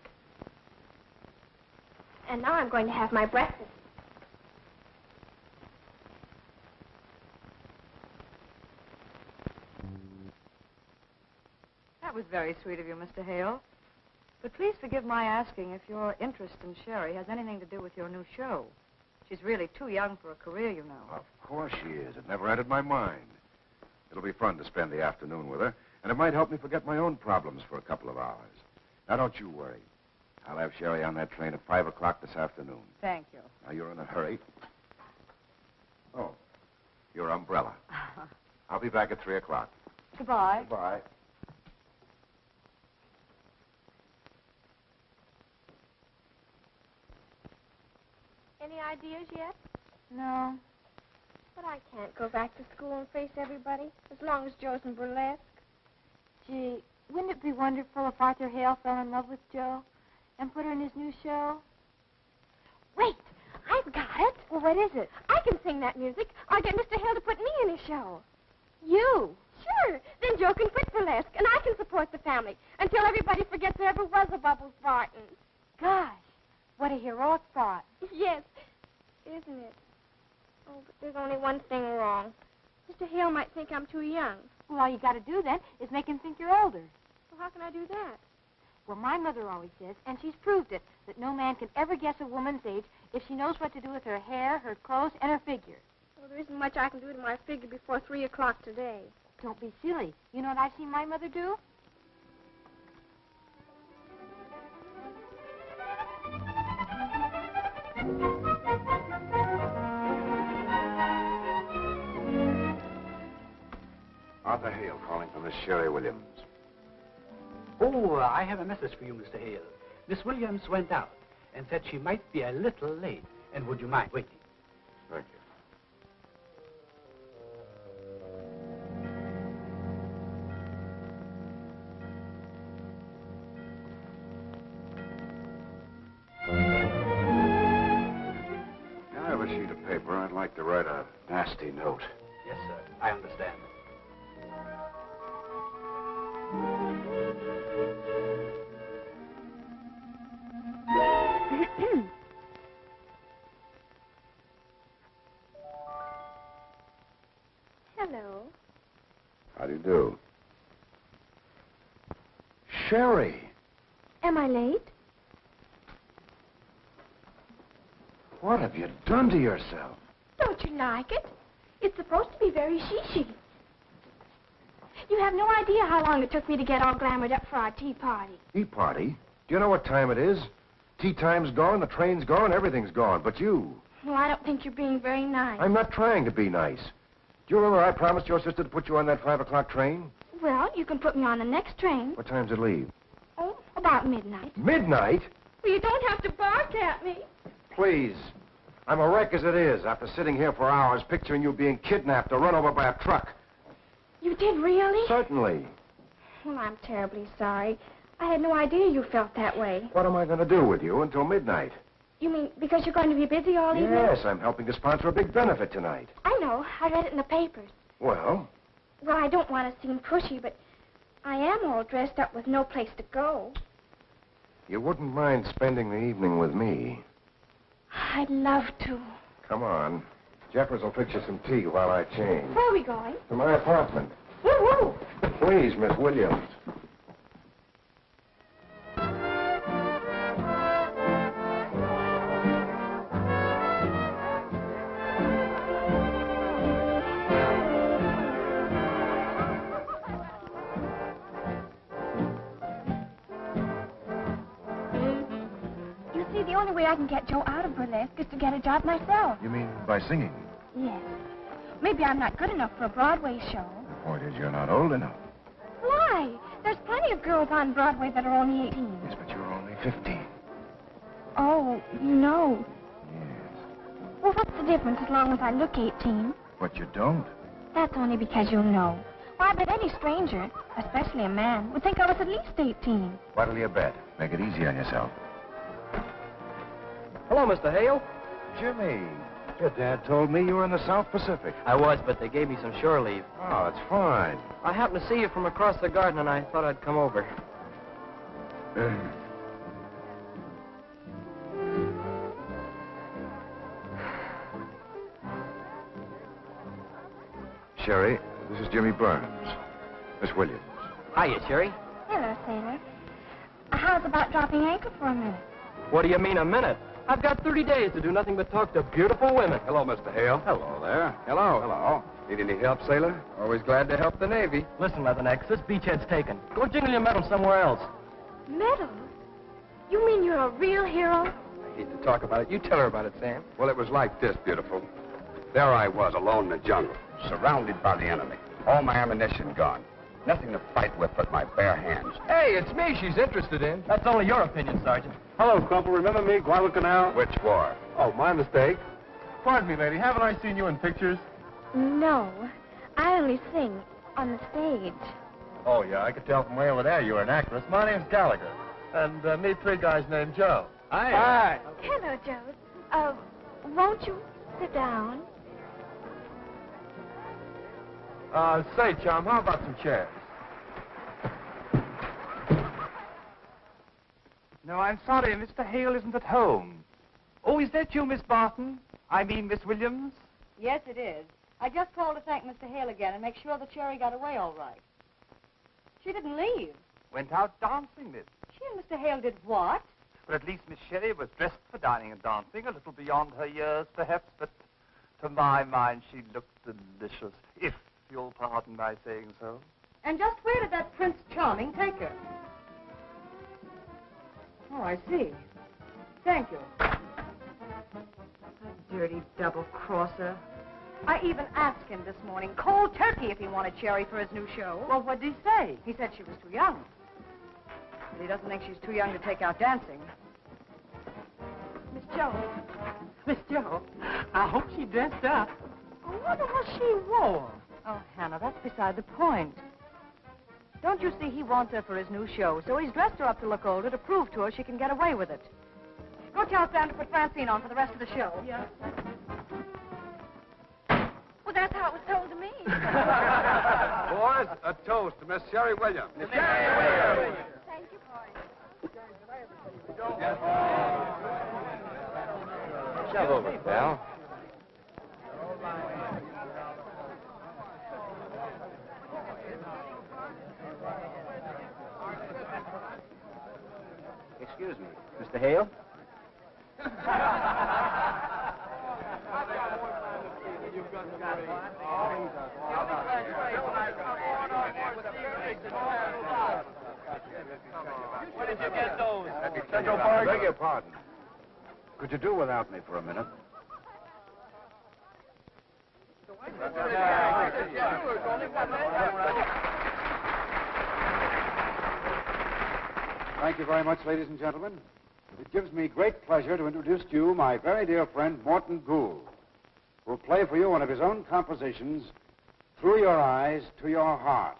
And now I'm going to have my breakfast. That was very sweet of you, Mr. Hale. But please forgive my asking if your interest in Sherry has anything to do with your new show. She's really too young for a career, you know. Of course she is. It never entered my mind. It'll be fun to spend the afternoon with her, and it might help me forget my own problems for a couple of hours. Now, don't you worry. I'll have Sherry on that train at 5 o'clock this afternoon. Thank you. Now, you're in a hurry. Oh, your umbrella. I'll be back at 3 o'clock. Goodbye. Goodbye. Any ideas yet? No. But I can't go back to school and face everybody as long as Joe's in burlesque. Gee, wouldn't it be wonderful if Arthur Hale fell in love with Joe and put her in his new show? Wait, I've got it. Well, what is it? I can sing that music. I'll get Mr. Hill to put me in his show. You? Sure. Then Joe can quit burlesque, and I can support the family until everybody forgets there ever was a Bubbles Barton. Gosh, what a heroic thought. Yes, isn't it? Oh, but there's only one thing wrong. Mr. Hale might think I'm too young. Well, all you got to do then is make him think you're older. Well, how can I do that? Well, my mother always says, and she's proved it, that no man can ever guess a woman's age if she knows what to do with her hair, her clothes, and her figure. Well, there isn't much I can do to my figure before 3 o'clock today. Don't be silly. You know what I've seen my mother do? Arthur Hale calling for Miss Sherry Williams. Oh, I have a message for you, Mr. Hale. Miss Williams went out and said she might be a little late. And would you mind waiting? Thank you. Can I have a sheet of paper? I'd like to write a nasty note. Yes, sir. I understand. Hello. How do you do? Sherry! Am I late? What have you done to yourself? Don't you like it? It's supposed to be very she-she. You have no idea how long it took me to get all glamored up for our tea party. Tea party? Do you know what time it is? Tea time's gone, the train's gone, everything's gone, but you. Well, I don't think you're being very nice. I'm not trying to be nice. Do you remember I promised your sister to put you on that 5 o'clock train? Well, you can put me on the next train. What time's it leave? Oh, about midnight. Midnight? Well, you don't have to bark at me. Please. I'm a wreck as it is after sitting here for hours picturing you being kidnapped or run over by a truck. You did really? Certainly. Well, I'm terribly sorry. I had no idea you felt that way. What am I going to do with you until midnight? You mean because you're going to be busy all evening? Yes, I'm helping to sponsor a big benefit tonight. I know. I read it in the papers. Well? Well, I don't want to seem pushy, but I am all dressed up with no place to go. You wouldn't mind spending the evening with me. I'd love to. Come on. Jeffers will fix you some tea while I change. Where are we going? To my apartment. Woo-woo! Please, Miss Williams. The only way I can get Joe out of burlesque is to get a job myself. You mean by singing? Yes. Maybe I'm not good enough for a Broadway show. The point is you're not old enough. Why? There's plenty of girls on Broadway that are only 18. Yes, but you're only 15. Oh, you know. Yes. Well, what's the difference as long as I look 18? But you don't. That's only because you know. Why, I bet any stranger, especially a man, would think I was at least 18. What'll you bet? Make it easy on yourself. Hello, Mr. Hale. Jimmy, your dad told me you were in the South Pacific. I was, but they gave me some shore leave. Oh, that's fine. I happened to see you from across the garden, and I thought I'd come over. Sherry, this is Jimmy Burns. Miss Williams. Hiya, Sherry. Hello, sailor. How's about dropping anchor for a minute? What do you mean, a minute? I've got 30 days to do nothing but talk to beautiful women. Hello, Mr. Hale. Hello there. Hello. Hello. Need any help, sailor? Always glad to help the Navy. Listen, Leatherneck, this beachhead's taken. Go jingle your medal somewhere else. Medal? You mean you're a real hero? I hate to talk about it. You tell her about it, Sam. Well, it was like this, beautiful. There I was, alone in the jungle, surrounded by the enemy. All my ammunition gone. Nothing to fight with but my bare hands. Hey, it's me she's interested in. That's only your opinion, Sergeant. Hello, Crumple. Remember me, Guadalcanal? Which war? Oh, my mistake. Pardon me, lady. Haven't I seen you in pictures? No. I only sing on the stage. Oh, yeah. I could tell from way over there you were an actress. My name's Gallagher. And meet 3 guys named Joe. Hi. Hello, Joe. Won't you Sit down. Say, Chum, how about some chairs? No, I'm sorry, Mr. Hale isn't at home. Oh, is that you, Miss Barton? I mean, Miss Williams? Yes, it is. I just called to thank Mr. Hale again and make sure that Cherry got away all right. She didn't leave. Went out dancing, miss. She and Mr. Hale did what? But at least Miss Sherry was dressed for dining and dancing, a little beyond her years, perhaps, but to my mind she looked delicious, if you'll pardon my saying so. And just where did that Prince Charming take her? Oh, I see. Thank you. That dirty double-crosser. I even asked him this morning, cold turkey, if he wanted Cherry for his new show. Well, what did he say? He said she was too young. But he doesn't think she's too young to take out dancing. Miss Jo. Miss Jo, I hope she dressed up. I wonder what she wore. Oh, Hannah, that's beside the point. Don't you see he wants her for his new show, so he's dressed her up to look older to prove to her she can get away with it. Go tell Sam to put Francine on for the rest of the show. Yeah. Well, that's how it was told to me. Boys, a toast to Miss Sherry Williams. Thank you, boys. Shove over, pal. Excuse me, Mr. Hale? Where did you get those? I beg your pardon. Could you do without me for a minute? Thank you very much, ladies and gentlemen. It gives me great pleasure to introduce to you my very dear friend, Morton Gould, who will play for you one of his own compositions, Through Your Eyes to Your Heart.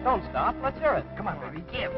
Don't stop. Let's hear it. Come on, baby. Give.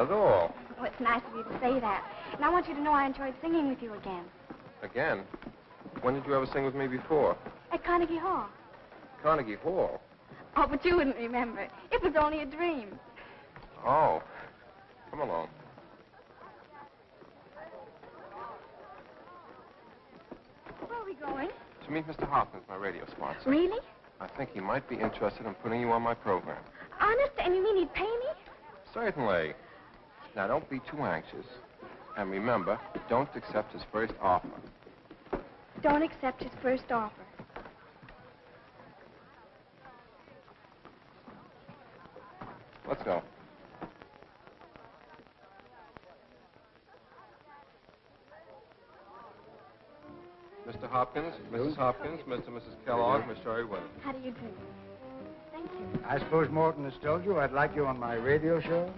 Not at all. Oh, it's nice of you to say that. And I want you to know I enjoyed singing with you again. Again? When did you ever sing with me before? At Carnegie Hall. Carnegie Hall? Oh, but you wouldn't remember it. It was only a dream. Oh. Come along. Where are we going? To meet Mr. Hopkins, my radio sponsor. Really? I think he might be interested in putting you on my program. Honest? And you mean he'd pay me? Certainly. Now, don't be too anxious. And remember, don't accept his first offer. Don't accept his first offer. Let's go. Mr. Hopkins, Mrs. Hopkins, Mr. and Mrs. Kellogg, Miss Sherry Williams. How do you do? Thank you. I suppose Morton has told you I'd like you on my radio show?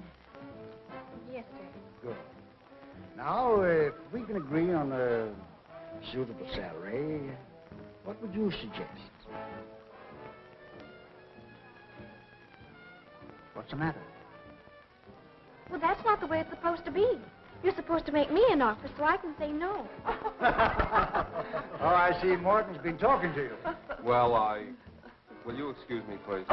Yes, sir. Good. Now, if we can agree on a suitable salary, what would you suggest? What's the matter? Well, that's not the way it's supposed to be. You're supposed to make me an offer so I can say no. Oh, I see Morton's been talking to you. Well, will you excuse me, please?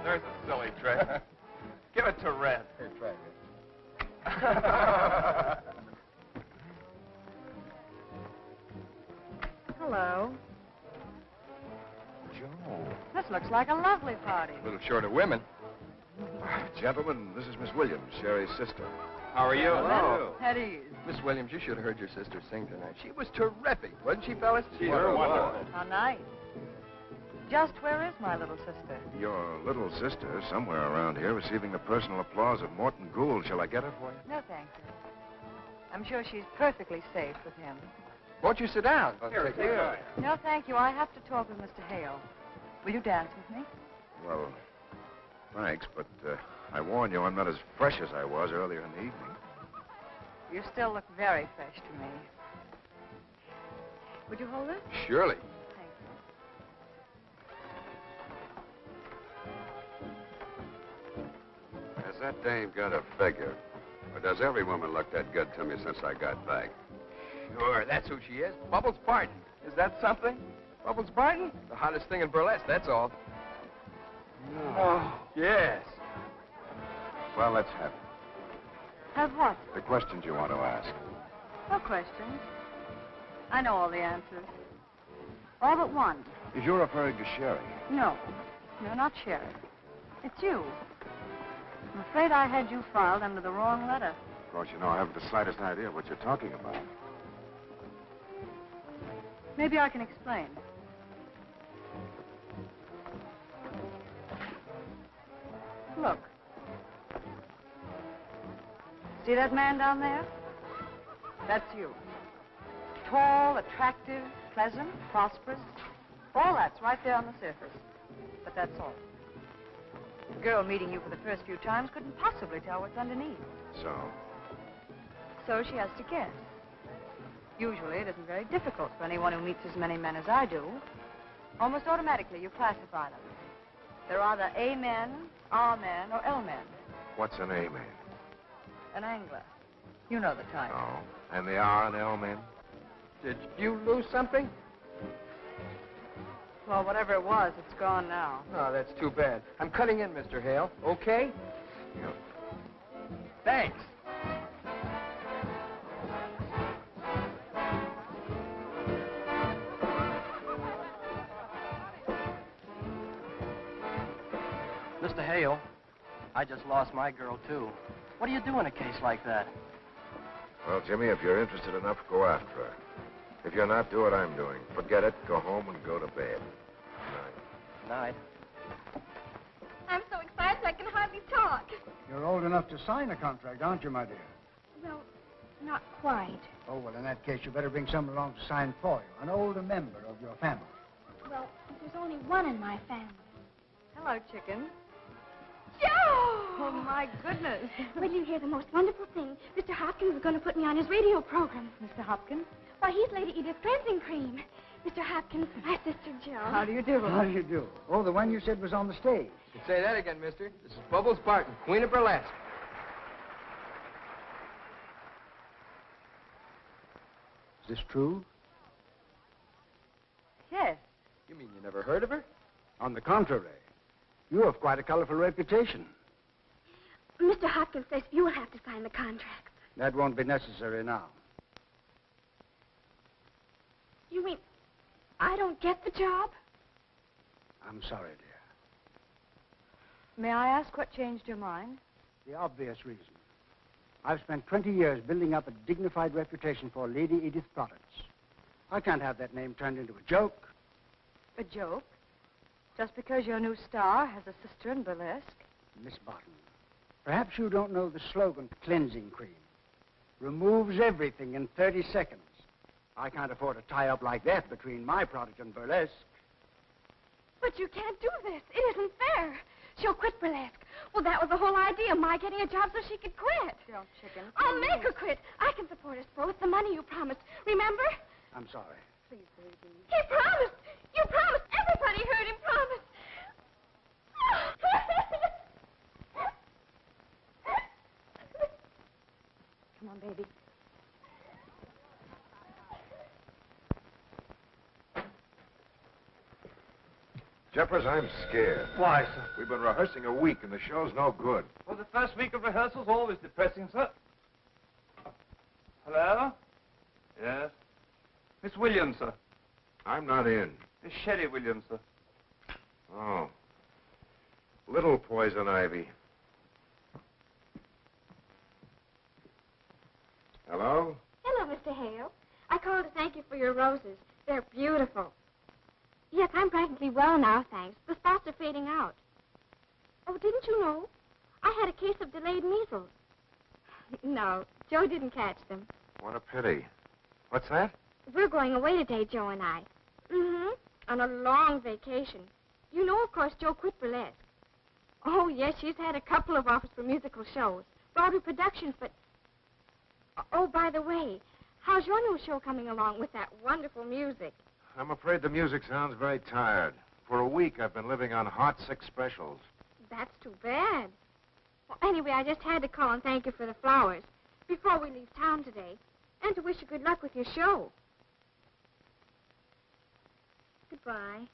There's a silly trick. Give it to Red. Here, try it. Hello. Joe. This looks like a lovely party. A little short of women. Gentlemen, this is Miss Williams, Sherry's sister. How are you? Hello. At ease. Miss Williams, you should have heard your sister sing tonight. She was terrific, wasn't she, fellas? She sure was. How nice. Just where is my little sister? Your little sister, somewhere around here, receiving the personal applause of Morton Gould. Shall I get her for you? No, thank you. I'm sure she's perfectly safe with him. Won't you sit down? Here. No, thank you. I have to talk with Mr. Hale. Will you dance with me? Well, thanks, but I warn you, I'm not as fresh as I was earlier in the evening. You still look very fresh to me. Would you hold it? Surely. Thank you. Has that dame got a figure? Or does every woman look that good to me since I got back? Sure, that's who she is. Bubbles Barton. Is that something? Bubbles Barton? The hottest thing in burlesque, that's all. Oh, yes. Well, let's have it. Have what? The questions you want to ask. No questions. I know all the answers. All but one. If you're referring to Sherry. No. No, not Sherry. It's you. I'm afraid I had you filed under the wrong letter. Of course, you know, I haven't the slightest idea what you're talking about. Maybe I can explain. Look. See that man down there? That's you. Tall, attractive, pleasant, prosperous. All that's right there on the surface. But that's all. A girl meeting you for the first few times couldn't possibly tell what's underneath. So? So she has to guess. Usually it isn't very difficult for anyone who meets as many men as I do. Almost automatically you classify them. They're either A men, R men, or L men. What's an A man? An angler. You know the type. Oh. And the R and L men? Did you lose something? Well, whatever it was, it's gone now. Oh, that's too bad. I'm cutting in, Mr. Hale. Okay? Yep. Thanks. Mr. Hale, I just lost my girl, too. What do you do in a case like that? Well, Jimmy, if you're interested enough, go after her. If you're not, do what I'm doing. Forget it, go home and go to bed. Night. I'm so excited I can hardly talk. You're old enough to sign a contract, aren't you, my dear? Well, not quite. Oh, well, in that case, you better bring someone along to sign for you. An older member of your family. Well, there's only one in my family. Hello, chicken. Joe! Oh, my goodness. Will you hear the most wonderful thing? Mr. Hopkins is going to put me on his radio program. Mr. Hopkins? Why, he's Lady Edith Cleansing Cream. Mr. Hopkins, my sister Joe. How do you do? How do you do? Oh, the one you said was on the stage. Say that again, mister. This is Bubbles Barton, Queen of Burlesque. Is this true? Yes. You mean you never heard of her? On the contrary. You have quite a colorful reputation. Mr. Hopkins says you will have to sign the contract. That won't be necessary now. You mean I don't get the job? I'm sorry, dear. May I ask what changed your mind? The obvious reason. I've spent 20 years building up a dignified reputation for Lady Edith products. I can't have that name turned into a joke. A joke? Just because your new star has a sister in burlesque? Miss Barton, perhaps you don't know the slogan, cleansing cream. Removes everything in 30 seconds. I can't afford a tie-up like that between my product and burlesque. But you can't do this. It isn't fair. She'll quit burlesque. Well, that was the whole idea, my getting a job so she could quit. Don't, chicken. I'll make her quit. I can support us both. The money you promised. Remember? I'm sorry. Please, baby. He promised. You promised. Everybody heard him promise. Come on, baby. Jeffers, I'm scared. Why, sir? We've been rehearsing a week, and the show's no good. Well, the first week of rehearsal's always depressing, sir. Hello? Yes? Miss Williams, sir. I'm not in. Miss Sherry Williams, sir. Oh. Little poison ivy. Hello? Hello, Mr. Hale. I called to thank you for your roses. They're beautiful. Yes, I'm practically well now, thanks. The spots are fading out. Oh, didn't you know? I had a case of delayed measles. No, Joe didn't catch them. What a pity. What's that? We're going away today, Joe and I. Mm-hmm. On a long vacation. You know, of course, Joe quit burlesque. Oh, yes, she's had a couple of offers for musical shows. Broadway productions, but... Oh, by the way, how's your new show coming along with that wonderful music? I'm afraid the music sounds very tired. For a week, I've been living on hot 6 specials. That's too bad. Well, anyway, I just had to call and thank you for the flowers before we leave town today, and to wish you good luck with your show. Goodbye.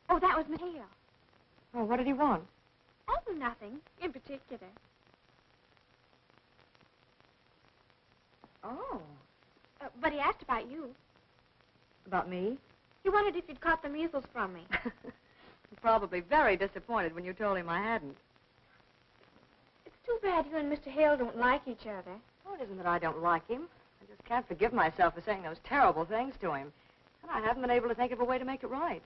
Oh, that was Mateo. Oh, what did he want? Oh, nothing in particular. Oh. But he asked about you. About me? He wondered if you'd caught the measles from me. He's probably very disappointed when you told him I hadn't. It's too bad you and Mr. Hale don't like each other. Oh, it isn't that I don't like him. I just can't forgive myself for saying those terrible things to him. And I haven't been able to think of a way to make it right.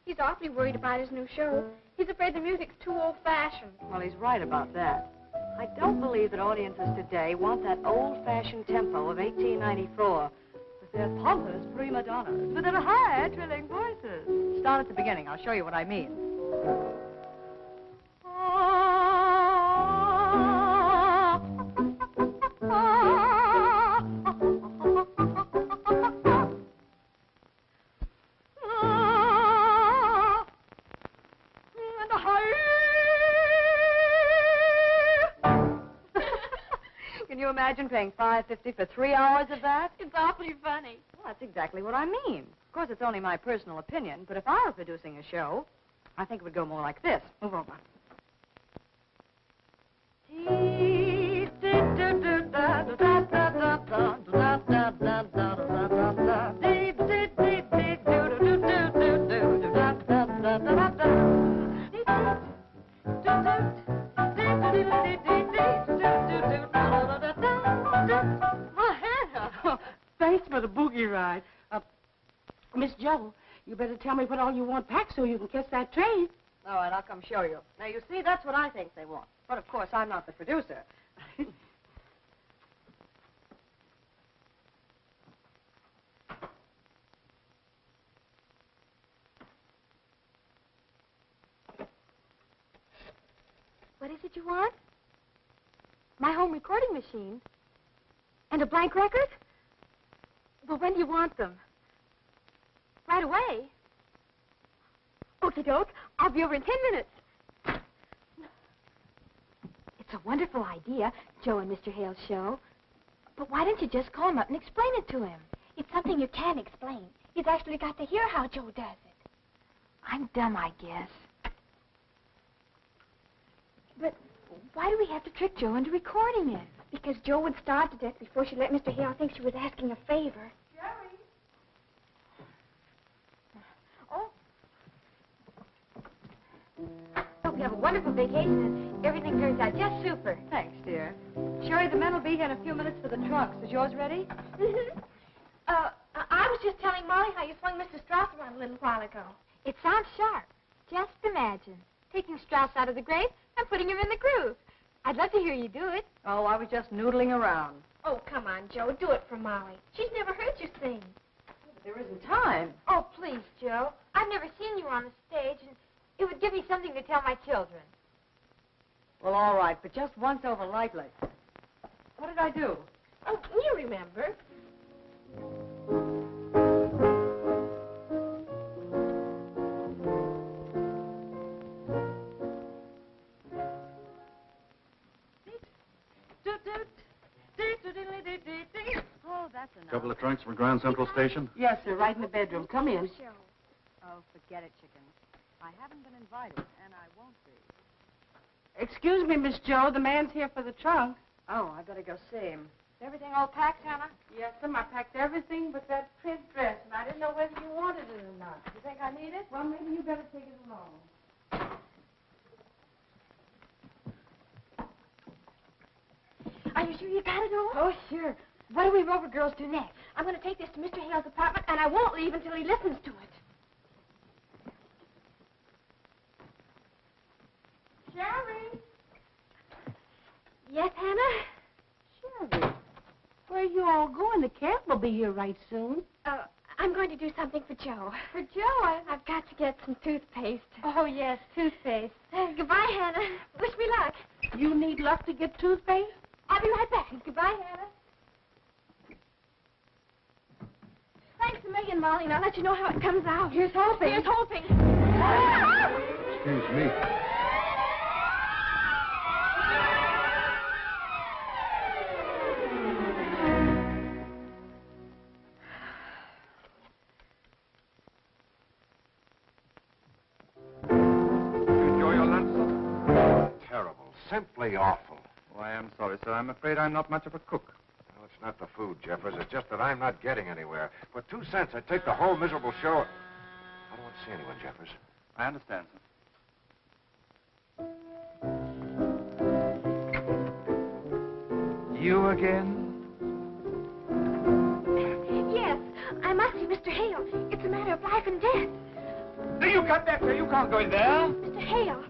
He's awfully worried about his new show. He's afraid the music's too old-fashioned. Well, he's right about that. I don't believe that audiences today want that old-fashioned tempo of 1894 with their pompous prima donnas with their high, trilling voices. Start at the beginning. I'll show you what I mean. Can you imagine paying $5.50 for 3 hours of that? It's awfully funny. Well, that's exactly what I mean. Of course, it's only my personal opinion, but if I were producing a show, I think it would go more like this. Move over. Thanks for the boogie ride. Miss Joe, you better tell me what all you want packed so you can catch that train. All right, I'll come show you. Now, you see, that's what I think they want. But, of course, I'm not the producer. What is it you want? My home recording machine? And a blank record? Well, when do you want them? Right away? Okie doke. I'll be over in 10 minutes. It's a wonderful idea, Joe and Mr. Hale's show. But why don't you just call him up and explain it to him? It's something you can't explain. You've actually got to hear how Joe does it. I'm dumb, I guess. But why do we have to trick Joe into recording it? Because Joe would starve to death before she let Mr. Hale think she was asking a favor. Jerry! Oh. Hope you have a wonderful vacation and everything turns out just super. Thanks, dear. Sherry, the men will be here in a few minutes for the trunks. Is yours ready? Mm-hmm. I was just telling Molly how you swung Mr. Strauss around a little while ago. It sounds sharp. Just imagine. Taking Strauss out of the grave and putting him in the groove. I'd love to hear you do it. Oh, I was just noodling around. Oh, come on, Joe. Do it for Molly. She's never heard you sing. But there isn't time. Oh, please, Joe. I've never seen you on the stage, and it would give me something to tell my children. Well, all right, but just once over lightly. What did I do? Oh, you remember. Oh, that's enough. Couple of trunks from Grand Central Station? Yes, sir, right in the bedroom. Come in. Oh, forget it, chicken. I haven't been invited, and I won't be. Excuse me, Miss Joe. The man's here for the trunk. Oh, I better go see him. Is everything all packed, Hannah? Yes, sir. I packed everything but that print dress, and I didn't know whether you wanted it or not. You think I need it? Well, maybe you better take it along. Are you sure you got it all? Oh, sure. What do we Rover girls do next? I'm going to take this to Mr. Hale's apartment, and I won't leave until he listens to it. Sherry! Yes, Hannah? Sherry, where are you all going? The camp will be here right soon. I'm going to do something for Joe. For Joe? I've got to get some toothpaste. Oh, yes, toothpaste. Goodbye, Hannah. Wish me luck. You need luck to get toothpaste? I'll be right back. Goodbye, Hannah. Thanks a million, Molly, and I'll let you know how it comes out. Here's hoping. Here's hoping. Excuse me. Enjoy your lunch, sir? Terrible. Simply awful. Oh, I am sorry, sir. I'm afraid I'm not much of a cook. No, it's not the food, Jeffers. It's just that I'm not getting anywhere. For 2 cents, I'd take the whole miserable show. I don't want to see anyone, Jeffers. I understand, sir. You again? Yes, I must see Mr. Hale. It's a matter of life and death. You got that, sir. You can't go in there. Mr. Hale.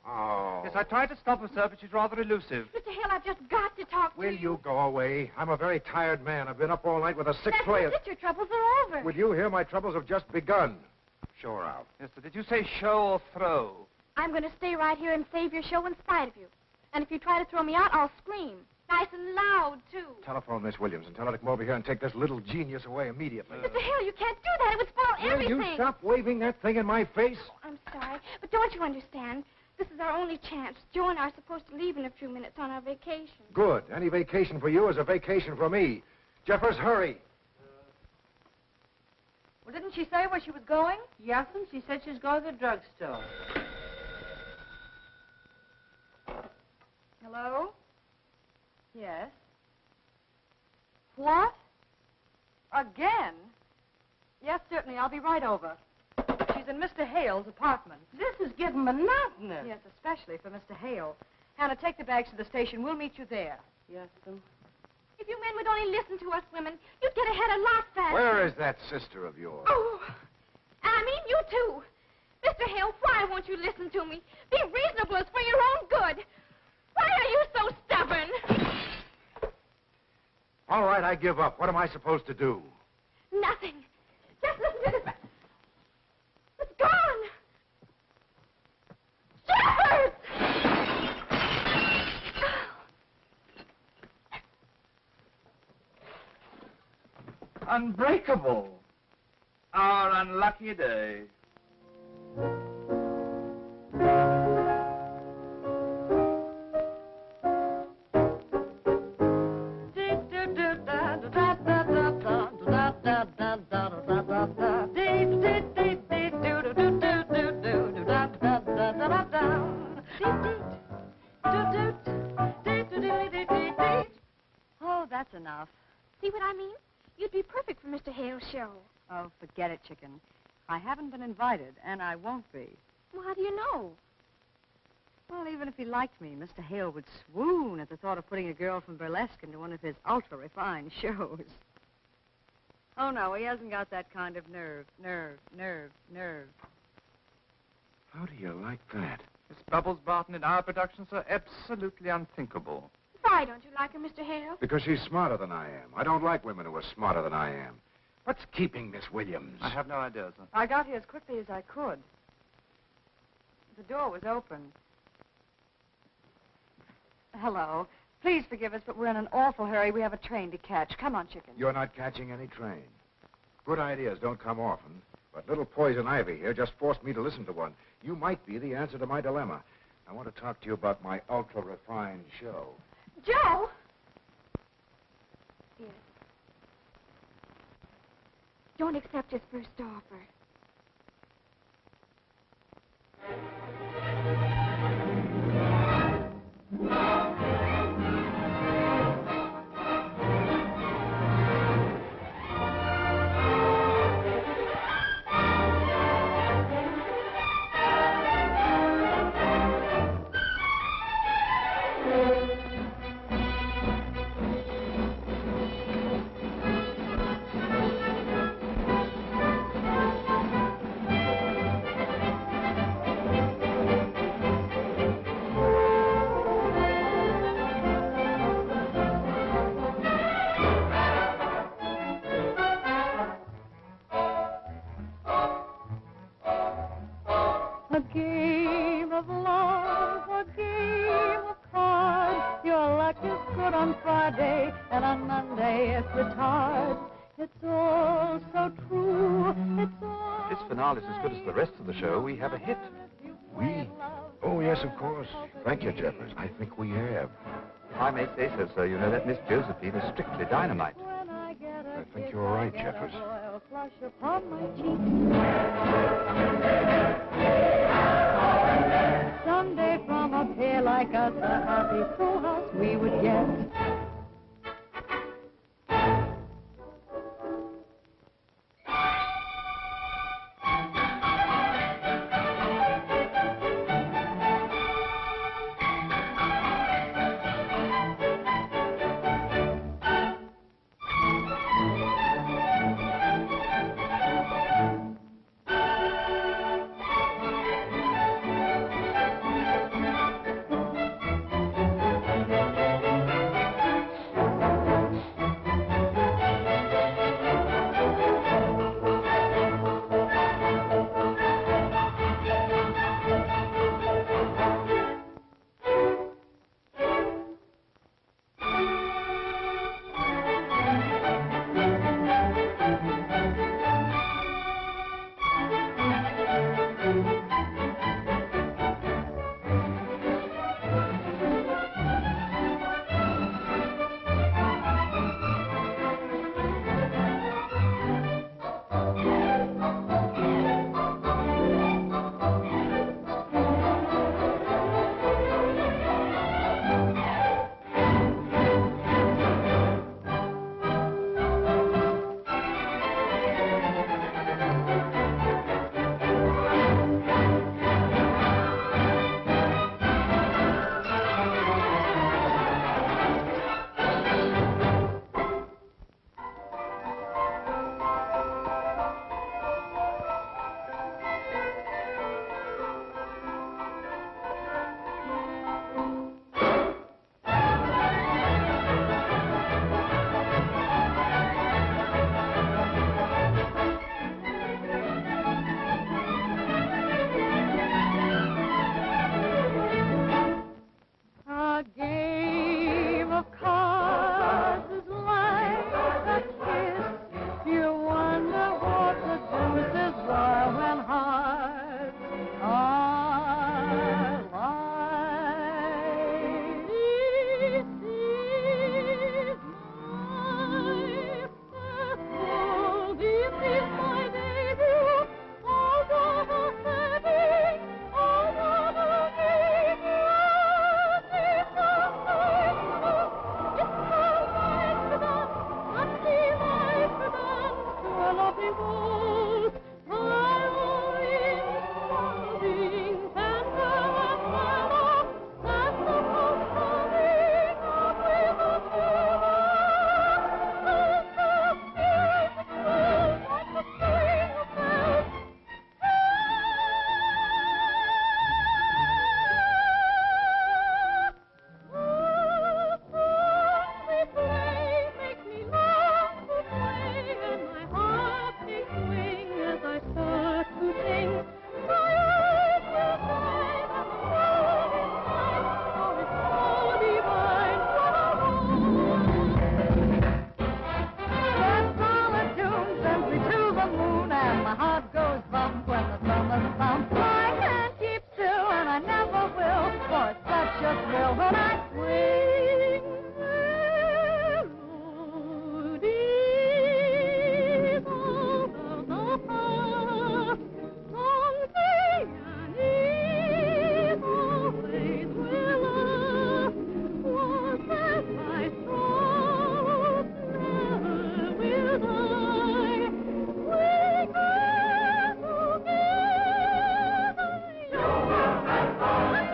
Oh. Yes, I tried to stop her, sir, but she's rather elusive. Mr. Hale, I've just got to talk to Will you. you go away? I'm a very tired man. I've been up all night with a sick That's player. it. Your troubles are over. With you here, my troubles have just begun. Show her out. Yes, sir. Did you say show or throw? I'm going to stay right here and save your show in spite of you. And if you try to throw me out, I'll scream. Nice and loud, too. Telephone Miss Williams and tell her to come over here and take this little genius away immediately. Mr. Hale, you can't do that. It would spoil everything. Will you stop waving that thing in my face? Oh, I'm sorry, but don't you understand? This is our only chance. Joe and I are supposed to leave in a few minutes on our vacation. Good. Any vacation for you is a vacation for me. Jeffers, hurry. Well, didn't she say where she was going? Yes, and she said she's going to the drugstore. Hello? Yes. What? Again? Yes, certainly. I'll be right over. She's in Mr. Hale's apartment. This is getting monotonous. Yes, especially for Mr. Hale. Hannah, take the bags to the station. We'll meet you there. Yes, sir. If you men would only listen to us women, you'd get ahead a lot faster. Where is that sister of yours? Oh, and I mean you too. Mr. Hale, why won't you listen to me? Be reasonable. It's for your own good. Why are you so stubborn? All right, I give up. What am I supposed to do? Nothing. Just listen to this. It's gone. Shepard! unbreakable. Our unlucky day. Oh, that's enough. See what I mean? You'd be perfect for Mr. Hale's show. Oh, forget it, chicken. I haven't been invited, and I won't be. Well, how do you know? Well, even if he liked me, Mr. Hale would swoon at the thought of putting a girl from burlesque into one of his ultra-refined shows. Oh, no, he hasn't got that kind of nerve. How do you like that? Miss Bubbles Barton in our productions are absolutely unthinkable. Why don't you like her, Mr. Hale? Because she's smarter than I am. I don't like women who are smarter than I am. What's keeping Miss Williams? I have no idea, sir. I got here as quickly as I could. The door was open. Hello. Please forgive us, but we're in an awful hurry. We have a train to catch. Come on, chicken. You're not catching any train. Good ideas don't come often, but little Poison Ivy here just forced me to listen to one. You might be the answer to my dilemma. I want to talk to you about my ultra-refined show. Joe! Yes. Don't accept his first offer. A game of love, a game of cards. Your luck is good on Friday, and on Monday it's retard. It's all so true, it's all... This finale is as good as the rest of the show. We have a hit. We? Oh, yes, of course. Thank you, Jeffers. I think we have. If I may say so, sir, you know that Miss Josephine is strictly dynamite. I think you're right, Jeffers. Royal flush upon my cheek. Someday from up here like us, a happy full house we would get. must bump. I can't keep still, and I never will, for it's such a thrill when I swing melodies over the past. Someday an evil ways will last. Was that my soul never will die? We go together. You will have fun.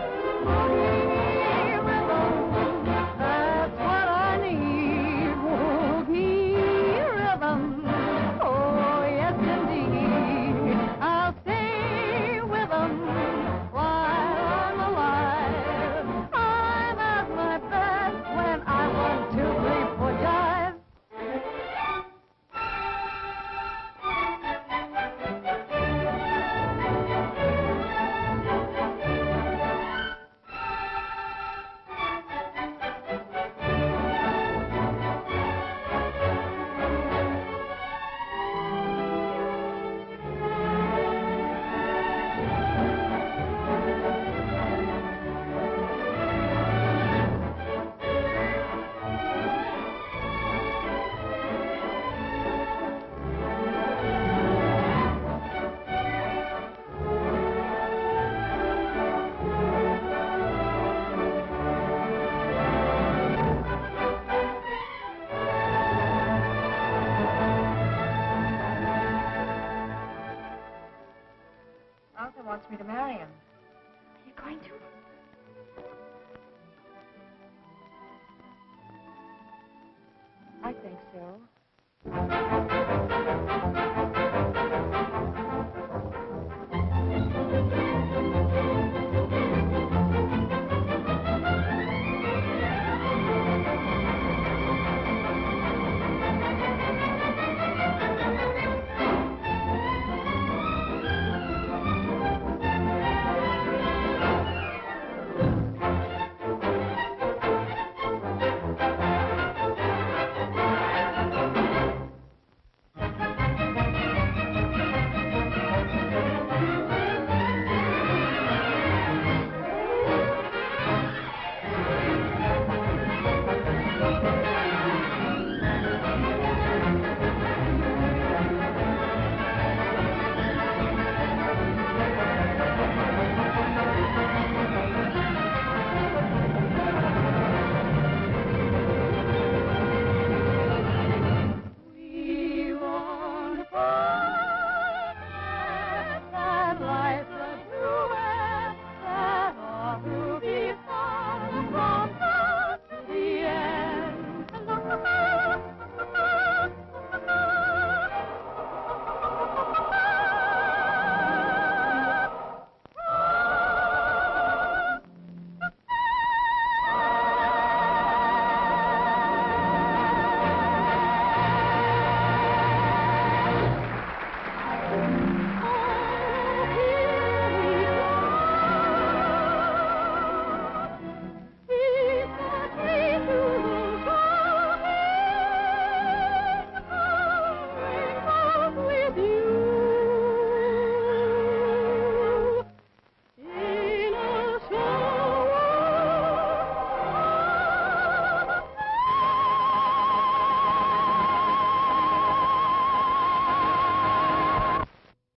That's what I need. Woogie rhythm. Oh, yes, indeed. I'll stay with 'em while I'm alive. I'm at my best when I 1, 2, 3, 4 jive. Arthur wants me to marry him. Are you going to? I think so.